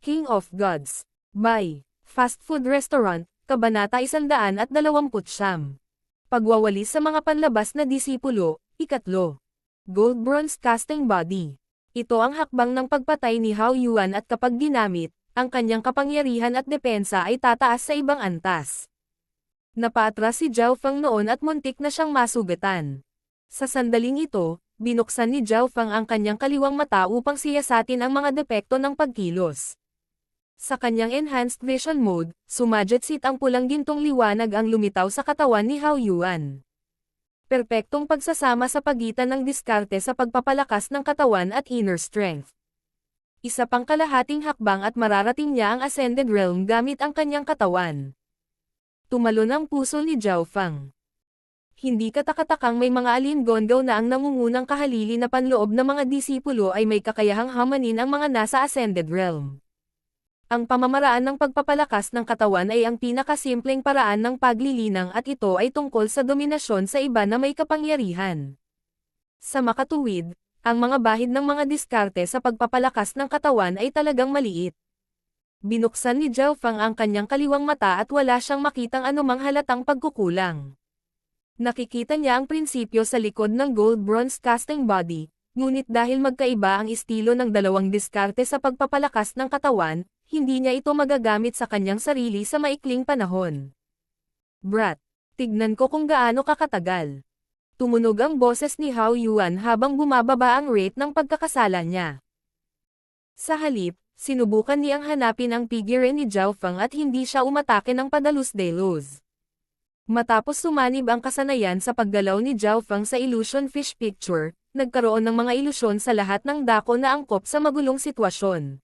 King of Gods. By Fast Food Restaurant, Kabanata 129. Pagwawalis sa mga panlabas na disipulo, ikatlo. Gold bronze casting body. Ito ang hakbang ng pagpatay ni Hao Yuan at kapag ginamit, ang kanyang kapangyarihan at depensa ay tataas sa ibang antas. Napaatras si Zhao Feng noon at muntik na siyang masugatan. Sa sandaling ito, binuksan ni Zhao Feng ang kanyang kaliwang mata upang siyasatin ang mga depekto ng pagkilos. Sa kanyang enhanced vision mode, sumadjetsit ang pulang gintong liwanag ang lumitaw sa katawan ni Hao Yuan. Perpektong pagsasama sa pagitan ng diskarte sa pagpapalakas ng katawan at inner strength. Isa pang kalahating hakbang at mararating niya ang Ascended Realm gamit ang kanyang katawan. Tumalon ang puso ni Zhao Feng. Hindi katakatakang may mga alingongaw na ang nangungunang kahalili na panloob na mga disipulo ay may kakayahang hamanin ang mga nasa Ascended Realm. Ang pamamaraan ng pagpapalakas ng katawan ay ang pinakasimpleng paraan ng paglilinang at ito ay tungkol sa dominasyon sa iba na may kapangyarihan. Sa makatuwid, ang mga bahid ng mga diskarte sa pagpapalakas ng katawan ay talagang maliit. Binuksan ni Zhao Feng ang kanyang kaliwang mata at wala siyang makitang anumang halatang pagkukulang. Nakikita niya ang prinsipyo sa likod ng gold bronze casting body, ngunit dahil magkaiba ang estilo ng dalawang diskarte sa pagpapalakas ng katawan, hindi niya ito magagamit sa kanyang sarili sa maikling panahon. Brat, tignan ko kung gaano kakatagal. Tumunog ang boses ni Hao Yuan habang bumababa ang rate ng pagkakasala niya. Sa halip, sinubukan niyang hanapin ang figure ni Zhao Feng at hindi siya umatake ng padalos-delos. Matapos sumanib ang kasanayan sa paggalaw ni Zhao Feng sa illusion fish picture, nagkaroon ng mga ilusyon sa lahat ng dako na angkop sa magulong sitwasyon.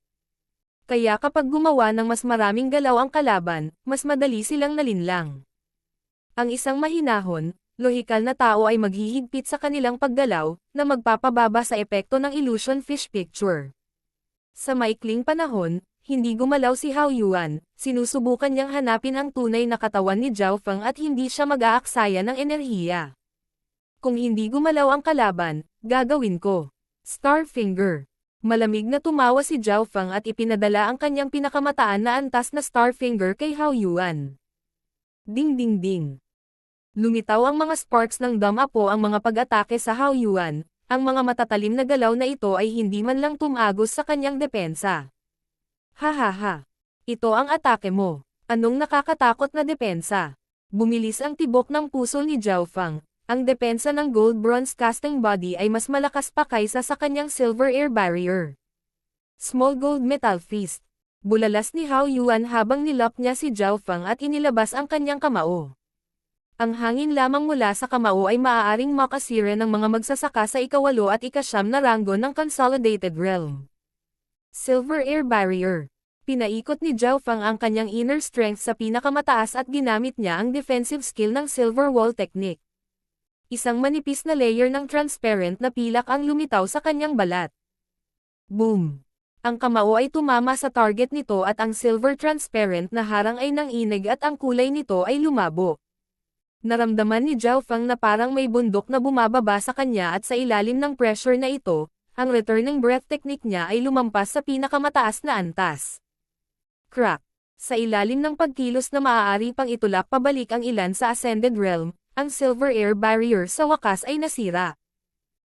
Kaya kapag gumawa ng mas maraming galaw ang kalaban, mas madali silang nalinlang. Ang isang mahinahon, lohikal na tao ay maghihigpit sa kanilang paggalaw, na magpapababa sa epekto ng illusion fish picture. Sa maikling panahon, hindi gumalaw si Hao Yuan, sinusubukan niyang hanapin ang tunay na katawan ni Zhao Feng at hindi siya mag-aaksaya ng enerhiya. Kung hindi gumalaw ang kalaban, gagawin ko. Starfinger. Malamig na tumawa si Zhao Feng at ipinadala ang kanyang pinakamataan na antas na Starfinger kay Hao Yuan. Ding ding ding. Lumitaw ang mga sparks ng damapo ang mga pag-atake sa Hao Yuan, ang mga matatalim na galaw na ito ay hindi man lang tumagos sa kanyang depensa. Hahaha. Ito ang atake mo. Anong nakakatakot na depensa? Bumilis ang tibok ng puso ni Zhao Feng. Ang depensa ng gold bronze casting body ay mas malakas pa kaysa sa kanyang silver air barrier. Small gold metal fist. Bulalas ni Hao Yuan habang nilap niya si Zhao Feng at inilabas ang kanyang kamao. Ang hangin lamang mula sa kamao ay maaaring makasira ng mga magsasaka sa ikawalo at ikasyam na ranggo ng Consolidated Realm. Silver air barrier. Pinaikot ni Zhao Feng ang kanyang inner strength sa pinakamataas at ginamit niya ang defensive skill ng silver wall technique. Isang manipis na layer ng transparent na pilak ang lumitaw sa kanyang balat. Boom! Ang kamao ay tumama sa target nito at ang silver transparent na harang ay nanginig at ang kulay nito ay lumabo. Naramdaman ni Zhao Feng na parang may bundok na bumababa sa kanya at sa ilalim ng pressure na ito, ang returning breath technique niya ay lumampas sa pinakamataas na antas. Crack! Sa ilalim ng pagkilos na maaari pang itulak pabalik ang ilan sa Ascended Realm, ang silver air barrier sa wakas ay nasira.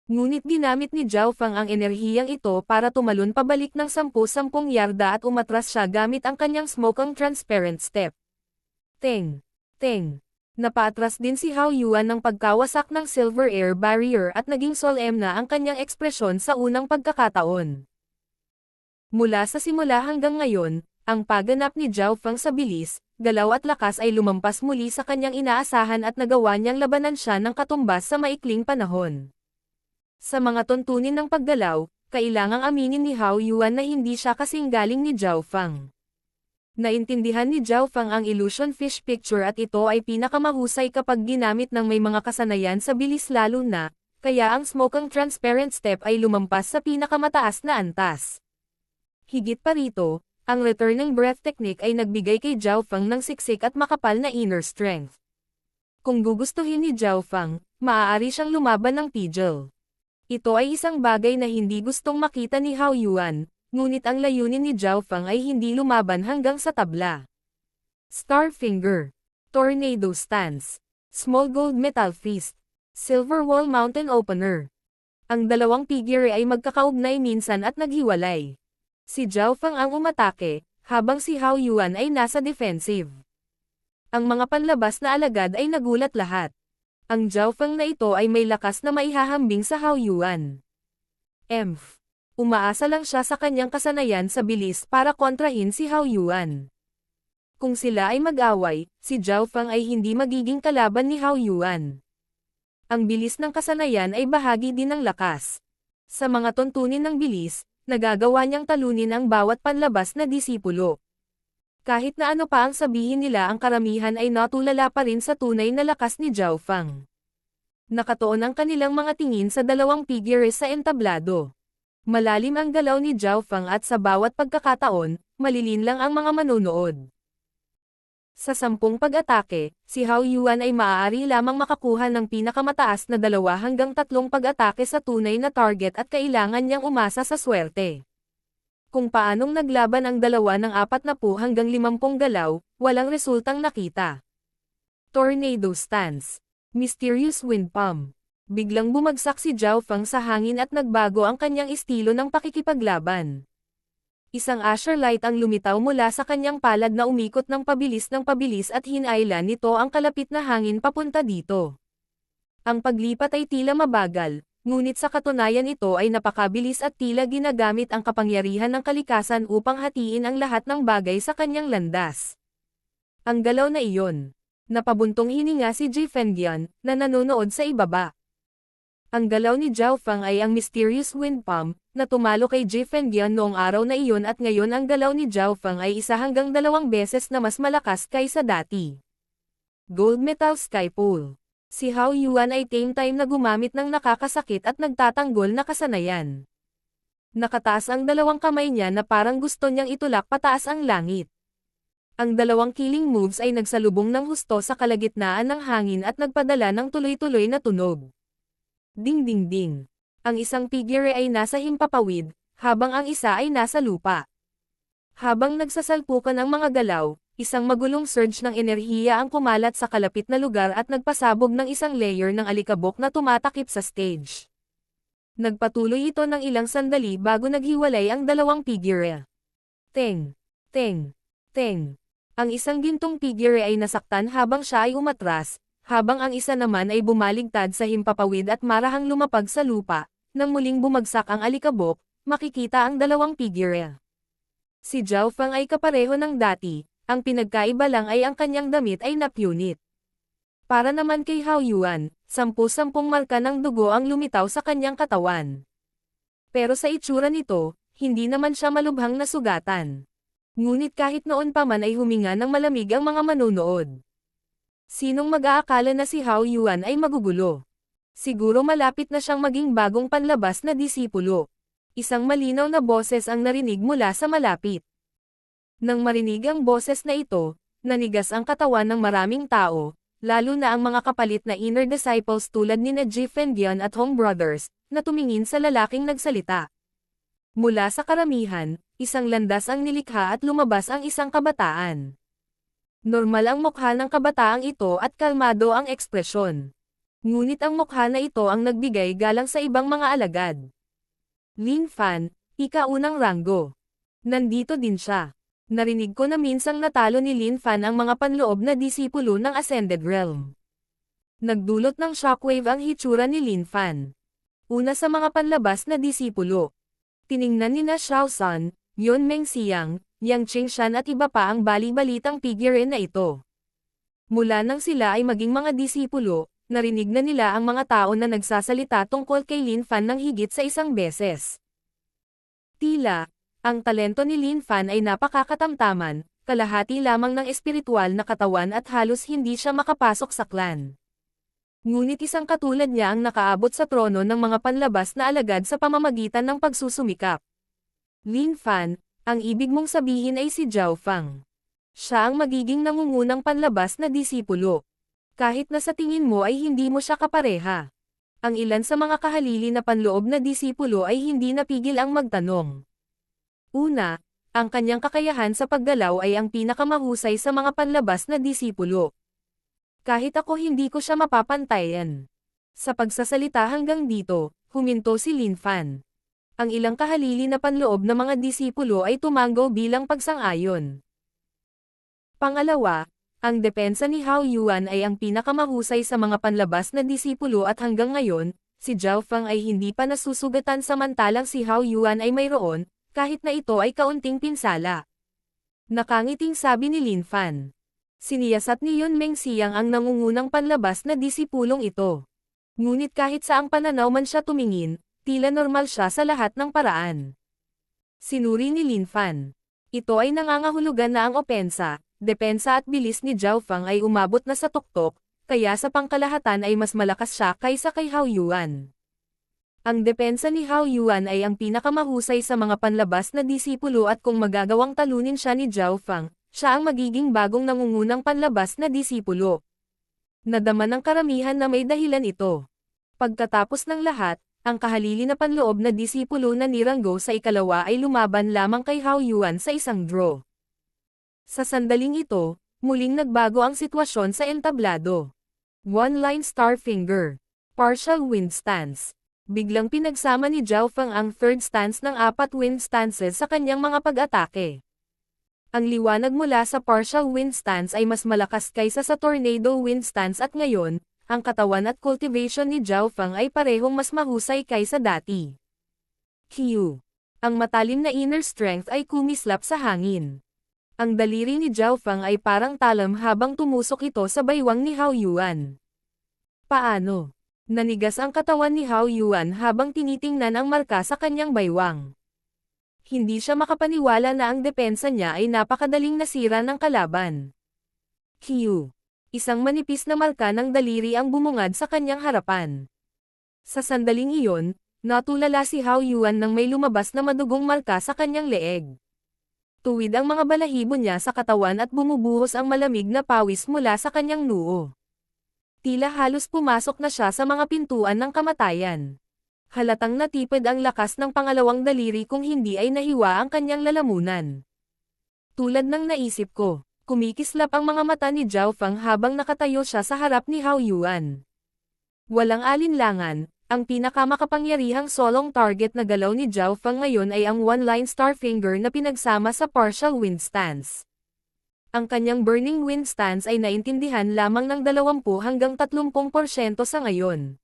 Ngunit ginamit ni Zhao Feng ang enerhiyang ito para tumalon pabalik ng 10-10 yarda at umatras siya gamit ang kanyang smoke transparent step. Teng! Teng! Napaatras din si Hao Yuan ng pagkawasak ng silver air barrier at naging solemn na ang kanyang ekspresyon sa unang pagkakataon. Mula sa simula hanggang ngayon, ang pagganap ni Zhao Feng sa bilis, galaw at lakas ay lumampas muli sa kanyang inaasahan at nagawa niyang labanan siya ng katumbas sa maikling panahon. Sa mga tuntunin ng paggalaw, kailangang aminin ni Hao Yuan na hindi siya kasing galing ni Zhao Feng. Naintindihan ni Zhao Feng ang illusion fish picture at ito ay pinakamahusay kapag ginamit ng may mga kasanayan sa bilis lalo na, kaya ang smoke transparent step ay lumampas sa pinakamataas na antas. Higit pa rito, ang returning breath technique ay nagbigay kay Zhao Feng ng siksik at makapal na inner strength. Kung gugustuhin ni Zhao Feng, maaari siyang lumaban ng pigil. Ito ay isang bagay na hindi gustong makita ni Hao Yuan, Ngunit ang layunin ni Zhao Feng ay hindi lumaban hanggang sa tabla. Starfinger. Tornado Stance. Small Gold Metal Fist. Silver Wall Mountain Opener. Ang dalawang figure ay magkakaugnay minsan at naghiwalay. Si Zhao Feng ang umatake, habang si Hao Yuan ay nasa defensive. Ang mga panlabas na alagad ay nagulat lahat. Ang Zhao Feng na ito ay may lakas na maihahambing sa Hao Yuan. Umaasa lang siya sa kanyang kasanayan sa bilis para kontrahin si Hao Yuan. Kung sila ay mag-away, si Zhao Feng ay hindi magiging kalaban ni Hao Yuan. Ang bilis ng kasanayan ay bahagi din ng lakas. Sa mga tuntunin ng bilis, nagagawa niyang talunin ang bawat panlabas na disipulo. Kahit na ano pa ang sabihin nila, ang karamihan ay natulala pa rin sa tunay na lakas ni Zhao Feng. Nakatuon ang kanilang mga tingin sa dalawang figures sa entablado. Malalim ang galaw ni Zhao Feng at sa bawat pagkakataon, malilin lang ang mga manonood. Sa 10 pag-atake, si Hao Yuan ay maaari lamang makakuha ng pinakamataas na 2 hanggang 3 pag-atake sa tunay na target at kailangan niyang umasa sa swerte. Kung paanong naglaban ang dalawa ng 40 hanggang 50 galaw, walang resultang nakita. Tornado Stance. Mysterious Wind Palm. Biglang bumagsak si Zhao Feng sa hangin at nagbago ang kanyang estilo ng pakikipaglaban. Isang Asher Light ang lumitaw mula sa kanyang palad na umikot ng pabilis at hinailan nito ang kalapit na hangin papunta dito. Ang paglipat ay tila mabagal, ngunit sa katunayan ito ay napakabilis at tila ginagamit ang kapangyarihan ng kalikasan upang hatiin ang lahat ng bagay sa kanyang landas. Ang galaw na iyon. Napabuntong hininga si Ji Fengyan, na nanonood sa ibaba. Ang galaw ni Zhao Feng ay ang Mysterious Wind Palm, na tumalo kay Ji Fengyan noong araw na iyon at ngayon ang galaw ni Zhao Feng ay 1 hanggang 2 beses na mas malakas kaysa dati. Gold Metal Sky Pole. Si Hao Yuan ay time na gumamit ng nakakasakit at nagtatanggol na kasanayan. Nakataas ang dalawang kamay niya na parang gusto niyang itulak pataas ang langit. Ang dalawang killing moves ay nagsalubong ng husto sa kalagitnaan ng hangin at nagpadala ng tuloy-tuloy na tunog. Ding ding ding. Ang isang figure ay nasa himpapawid, habang ang isa ay nasa lupa. Habang nagsasalpukan ang mga galaw, isang magulong surge ng enerhiya ang kumalat sa kalapit na lugar at nagpasabog ng isang layer ng alikabok na tumatakip sa stage. Nagpatuloy ito ng ilang sandali bago naghiwalay ang dalawang figure. Teng, teng, teng. Ang isang gintong figure ay nasaktan habang siya ay umatras, habang ang isa naman ay bumaligtad sa himpapawid at marahang lumapag sa lupa. Nang muling bumagsak ang alikabok, makikita ang dalawang figure. Si Zhao Feng ay kapareho ng dati. Ang pinagkaiba lang ay ang kanyang damit ay napunit. Para naman kay Hao Yuan, 10-10 marka ng dugo ang lumitaw sa kanyang katawan. Pero sa itsura nito, hindi naman siya malubhang nasugatan. Ngunit kahit noon pa man ay huminga ng malamig ang mga manonood. Sinong mag-aakala na si Hao Yuan ay magugulo? Siguro malapit na siyang maging bagong panlabas na disipulo. Isang malinaw na boses ang narinig mula sa malapit. Nang marinig ang boses na ito, nanigas ang katawan ng maraming tao, lalo na ang mga kapalit na inner disciples tulad ni Ji Fengyan at Hong Brothers, na tumingin sa lalaking nagsalita. Mula sa karamihan, isang landas ang nilikha at lumabas ang isang kabataan. Normal ang mukha ng kabataang ito at kalmado ang ekspresyon. Ngunit ang mukha na ito ang nagbigay galang sa ibang mga alagad. Lin Fan, ika-unang ranggo. Nandito din siya. Narinig ko na minsang natalo ni Lin Fan ang mga panloob na disipulo ng Ascended Realm. Nagdulot ng shockwave ang hitsura ni Lin Fan. Una sa mga panlabas na disipulo. Tiningnan ni na Xiao San, Yon Mengxiang, Yang Qingshan at iba pa ang bali-balitang figure na ito. Mula nang sila ay maging mga disipulo, narinig na nila ang mga tao na nagsasalita tungkol kay Lin Fan ng higit sa 1 beses. Tila, ang talento ni Lin Fan ay napakakatamtaman, kalahati lamang ng espiritual na katawan at halos hindi siya makapasok sa clan. Ngunit isang katulad niya ang nakaabot sa trono ng mga panlabas na alagad sa pamamagitan ng pagsusumikap. Lin Fan, ang ibig mong sabihin ay si Zhao Feng. Siya ang magiging nangungunang panlabas na disipulo. Kahit na sa tingin mo ay hindi mo siya kapareha. Ang ilan sa mga kahalili na panloob na disipulo ay hindi napigil ang magtanong. Una, ang kanyang kakayahan sa paggalaw ay ang pinakamahusay sa mga panlabas na disipulo. Kahit ako hindi ko siya mapapantayan. Sa pagsasalita hanggang dito, huminto si Lin Fan. Ang ilang kahalili na panloob na mga disipulo ay tumanggaw bilang pagsang-ayon. Pangalawa, ang depensa ni Hao Yuan ay ang pinakamahusay sa mga panlabas na disipulo at hanggang ngayon, si Zhao Feng ay hindi pa nasusugatan samantalang si Hao Yuan ay mayroon, kahit na ito ay kaunting pinsala. Nakangiting sabi ni Lin Fan. Siniyasat ni Yun Mengxiang ang nangungunang panlabas na disipulong ito. Ngunit kahit saang pananaw man siya tumingin, tila normal siya sa lahat ng paraan. Sinuri ni Lin Fan. Ito ay nangangahulugan na ang opensa, depensa at bilis ni Zhao Feng ay umabot na sa tuktok, kaya sa pangkalahatan ay mas malakas siya kaysa kay Hao Yuan. Ang depensa ni Hao Yuan ay ang pinakamahusay sa mga panlabas na disipulo at kung magagawang talunin siya ni Zhao Feng, siya ang magiging bagong nangungunang panlabas na disipulo. Nadama ng karamihan na may dahilan ito. Pagkatapos ng lahat, ang kahalili na panloob na disipulo na niranggo sa ikalawa ay lumaban lamang kay Hao Yuan sa isang draw. Sa sandaling ito, muling nagbago ang sitwasyon sa entablado. One-line star finger. Partial wind stance. Biglang pinagsama ni Zhao Feng ang third stance ng 4 wind stances sa kanyang mga pag-atake. Ang liwanag mula sa partial wind stance ay mas malakas kaysa sa tornado wind stance at ngayon, ang katawan at cultivation ni Zhao Feng ay parehong mas mahusay kaysa dati. Q. Ang matalim na inner strength ay kumislap sa hangin. Ang daliri ni Zhao Feng ay parang talam habang tumusok ito sa baywang ni Hao Yuan. Paano? Nanigas ang katawan ni Hao Yuan habang tinitingnan ang marka sa kanyang baywang. Hindi siya makapaniwala na ang depensa niya ay napakadaling nasira ng kalaban. Q. Isang manipis na marka ng daliri ang bumungad sa kanyang harapan. Sa sandaling iyon, natulala si Hao Yuan nang may lumabas na madugong marka sa kanyang leeg. Tuwid ang mga balahibo niya sa katawan at bumubuhos ang malamig na pawis mula sa kanyang noo. Tila halos pumasok na siya sa mga pintuan ng kamatayan. Halatang natipid ang lakas ng pangalawang daliri kung hindi ay nahiwa ang kanyang lalamunan. Tulad ng naisip ko, kumikislap ang mga mata ni Zhao Feng habang nakatayo siya sa harap ni Hao Yuan. Walang alinlangan, ang pinakamakapangyarihang solong target na galaw ni Zhao Feng ngayon ay ang one-line star finger na pinagsama sa partial wind stance. Ang kanyang burning wind stance ay naintindihan lamang ng 20 hanggang 30% sa ngayon.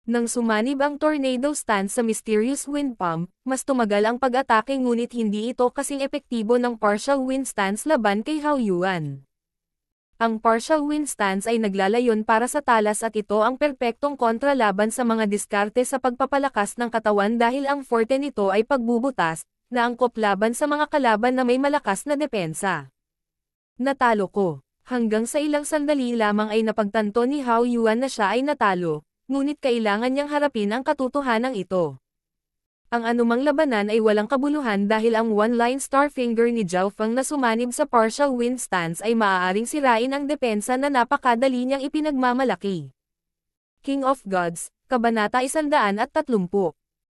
Nang sumanib ang tornado stance sa mysterious wind palm, mas tumagal ang pag-atake ngunit hindi ito kasing epektibo ng partial wind stance laban kay Hao Yuan. Ang partial wind stance ay naglalayon para sa talas at ito ang perpektong kontra laban sa mga diskarte sa pagpapalakas ng katawan dahil ang forte nito ay pagbubutas, na angkop laban sa mga kalaban na may malakas na depensa. Natalo ko. Hanggang sa ilang sandali lamang ay napagtanto ni Hao Yuan na siya ay natalo, ngunit kailangan niyang harapin ang katotohanan ito. Ang anumang labanan ay walang kabuluhan dahil ang one-line star finger ni Zhao Feng na sumanib sa partial wind stance ay maaaring sirain ang depensa na napakadali niyang ipinagmamalaki. King of Gods, Kabanata 130.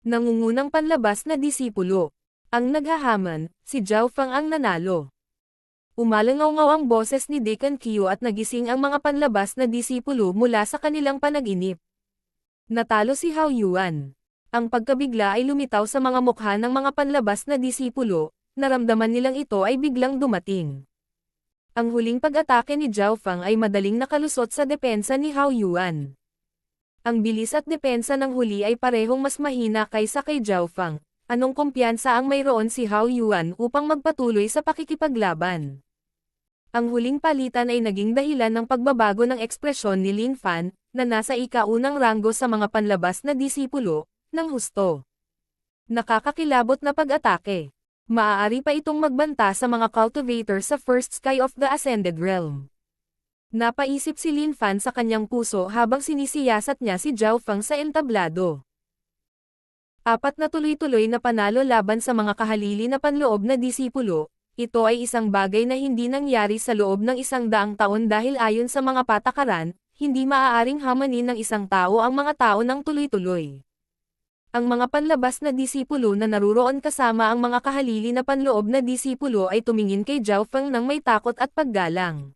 Nangungunang panlabas na disipulo. Ang naghahaman, si Zhao Feng ang nanalo. Umalangaw-ngaw ang boses ni Deacon Q at nagising ang mga panlabas na disipulo mula sa kanilang panaginip. Natalo si Hao Yuan. Ang pagkabigla ay lumitaw sa mga mukha ng mga panlabas na disipulo, naramdaman nilang ito ay biglang dumating. Ang huling pag-atake ni Zhao Feng ay madaling nakalusot sa depensa ni Hao Yuan. Ang bilis at depensa ng huli ay parehong mas mahina kaysa kay Zhao Feng. Anong kumpiyansa ang mayroon si Hao Yuan upang magpatuloy sa pakikipaglaban? Ang huling palitan ay naging dahilan ng pagbabago ng ekspresyon ni Lin Fan, na nasa ika-unang ranggo sa mga panlabas na disipulo, ng husto. Nakakakilabot na pag-atake. Maaari pa itong magbanta sa mga cultivator sa First Sky of the Ascended Realm. Napaisip si Lin Fan sa kanyang puso habang sinisiyasat niya si Zhao Feng sa entablado. 4 na tuloy-tuloy na panalo laban sa mga kahalili na panloob na disipulo. Ito ay isang bagay na hindi nangyari sa loob ng 100 taon dahil ayon sa mga patakaran, hindi maaaring hamanin ng isang tao ang mga tao ng tuloy-tuloy. Ang mga panlabas na disipulo na naruroon kasama ang mga kahalili na panloob na disipulo ay tumingin kay Zhao Feng nang may takot at paggalang.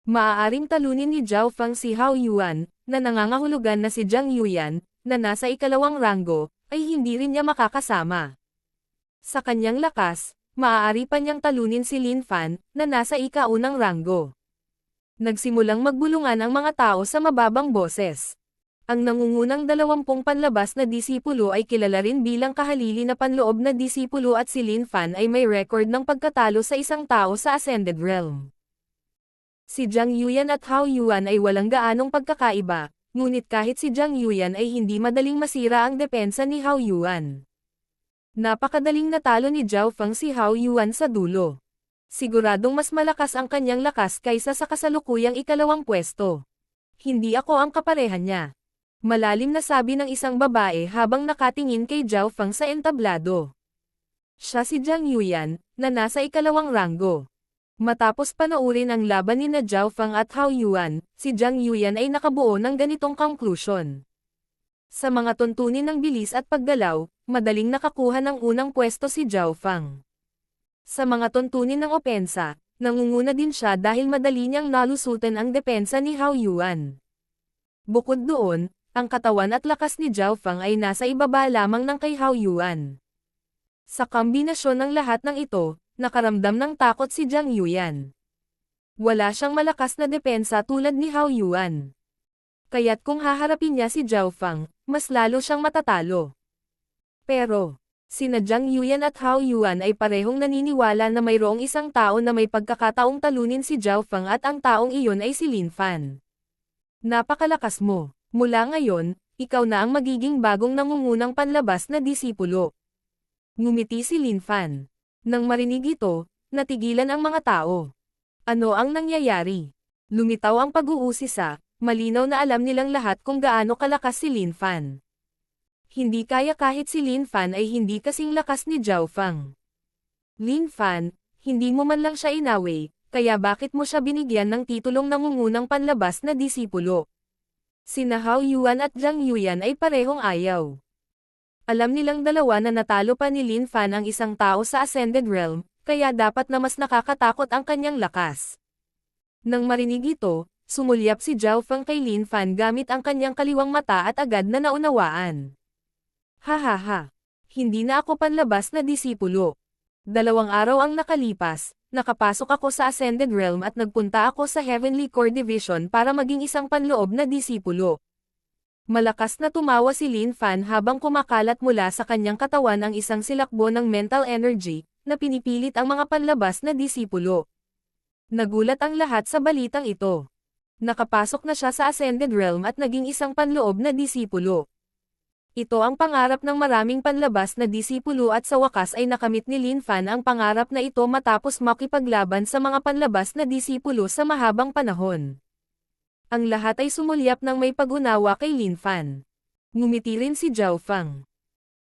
Maaaring talunin ni Zhao Feng si Hao Yuan, na nangangahulugan na si Jiang Yuyan, na nasa ikalawang ranggo, ay hindi rin niya makakasama. Sa kanyang lakas, maaari pa niyang talunin si Lin Fan, na nasa ika-unang ranggo. Nagsimulang magbulungan ang mga tao sa mababang boses. Ang nangungunang 20 panlabas na disipulo ay kilala rin bilang kahalili na panloob na disipulo at si Lin Fan ay may record ng pagkatalo sa isang tao sa Ascended Realm. Si Jiang Yuyan at Hao Yuan ay walang gaanong pagkakaiba, ngunit kahit si Jiang Yuyan ay hindi madaling masira ang depensa ni Hao Yuan. Napakadaling natalo ni Zhao Feng si Hao Yuan sa dulo. Siguradong mas malakas ang kanyang lakas kaysa sa kasalukuyang ikalawang pwesto. Hindi ako ang kaparehan niya. Malalim na sabi ng isang babae habang nakatingin kay Zhao Feng sa entablado. Siya si Jiang Yuyan, na nasa ikalawang ranggo. Matapos panoorin ang laban ni na Zhao Feng at Hao Yuan, si Jiang Yuyan ay nakabuo ng ganitong conclusion. Sa mga tuntunin ng bilis at paggalaw, madaling nakakuha ng unang pwesto si Zhao Feng. Sa mga tuntunin ng opensa, nangunguna din siya dahil madali niyang nalusutan ang depensa ni Hao Yuan. Bukod doon, ang katawan at lakas ni Zhao Feng ay nasa ibaba lamang ng kay Hao Yuan. Sa kombinasyon ng lahat ng ito, nakaramdam ng takot si Jiang Yuyan. Wala siyang malakas na depensa tulad ni Hao Yuan. Kaya't kung haharapin niya si Zhao Feng, mas lalo siyang matatalo. Pero, sina Jiang Yuyan at Hao Yuan ay parehong naniniwala na mayroong isang tao na may pagkakataong talunin si Zhao Feng at ang taong iyon ay si Lin Fan. Napakalakas mo. Mula ngayon, ikaw na ang magiging bagong nangungunang panlabas na disipulo. Ngumiti si Lin Fan. Nang marinig ito, natigilan ang mga tao. Ano ang nangyayari? Lumitaw ang pag-uusisa, malinaw na alam nilang lahat kung gaano kalakas si Lin Fan. Hindi kaya kahit si Lin Fan ay hindi kasing lakas ni Zhao Feng. Lin Fan, hindi mo man lang siya inaway, kaya bakit mo siya binigyan ng titulong nangungunang panlabas na disipulo? Sina Hao Yuan at Jiang Yuyan ay parehong ayaw. Alam nilang dalawa na natalo pa ni Lin Fan ang isang tao sa Ascended Realm, kaya dapat na mas nakakatakot ang kanyang lakas. Nang marinig ito, sumulyap si Zhao Feng kay Lin Fan gamit ang kanyang kaliwang mata at agad na naunawaan. Hahaha. Hindi na ako panlabas na disipulo. 2 araw ang nakalipas, nakapasok ako sa Ascended Realm at nagpunta ako sa Heavenly Core Division para maging isang panloob na disipulo. Malakas na tumawa si Lin Fan habang kumakalat mula sa kanyang katawan ang isang silakbo ng mental energy, na pinipilit ang mga panlabas na disipulo. Nagulat ang lahat sa balitang ito. Nakapasok na siya sa Ascended Realm at naging isang panloob na disipulo. Ito ang pangarap ng maraming panlabas na disipulo at sa wakas ay nakamit ni Lin Fan ang pangarap na ito matapos makipaglaban sa mga panlabas na disipulo sa mahabang panahon. Ang lahat ay sumulyap ng may pag-unawa kay Lin Fan. Ngumiti rin si Zhao Feng.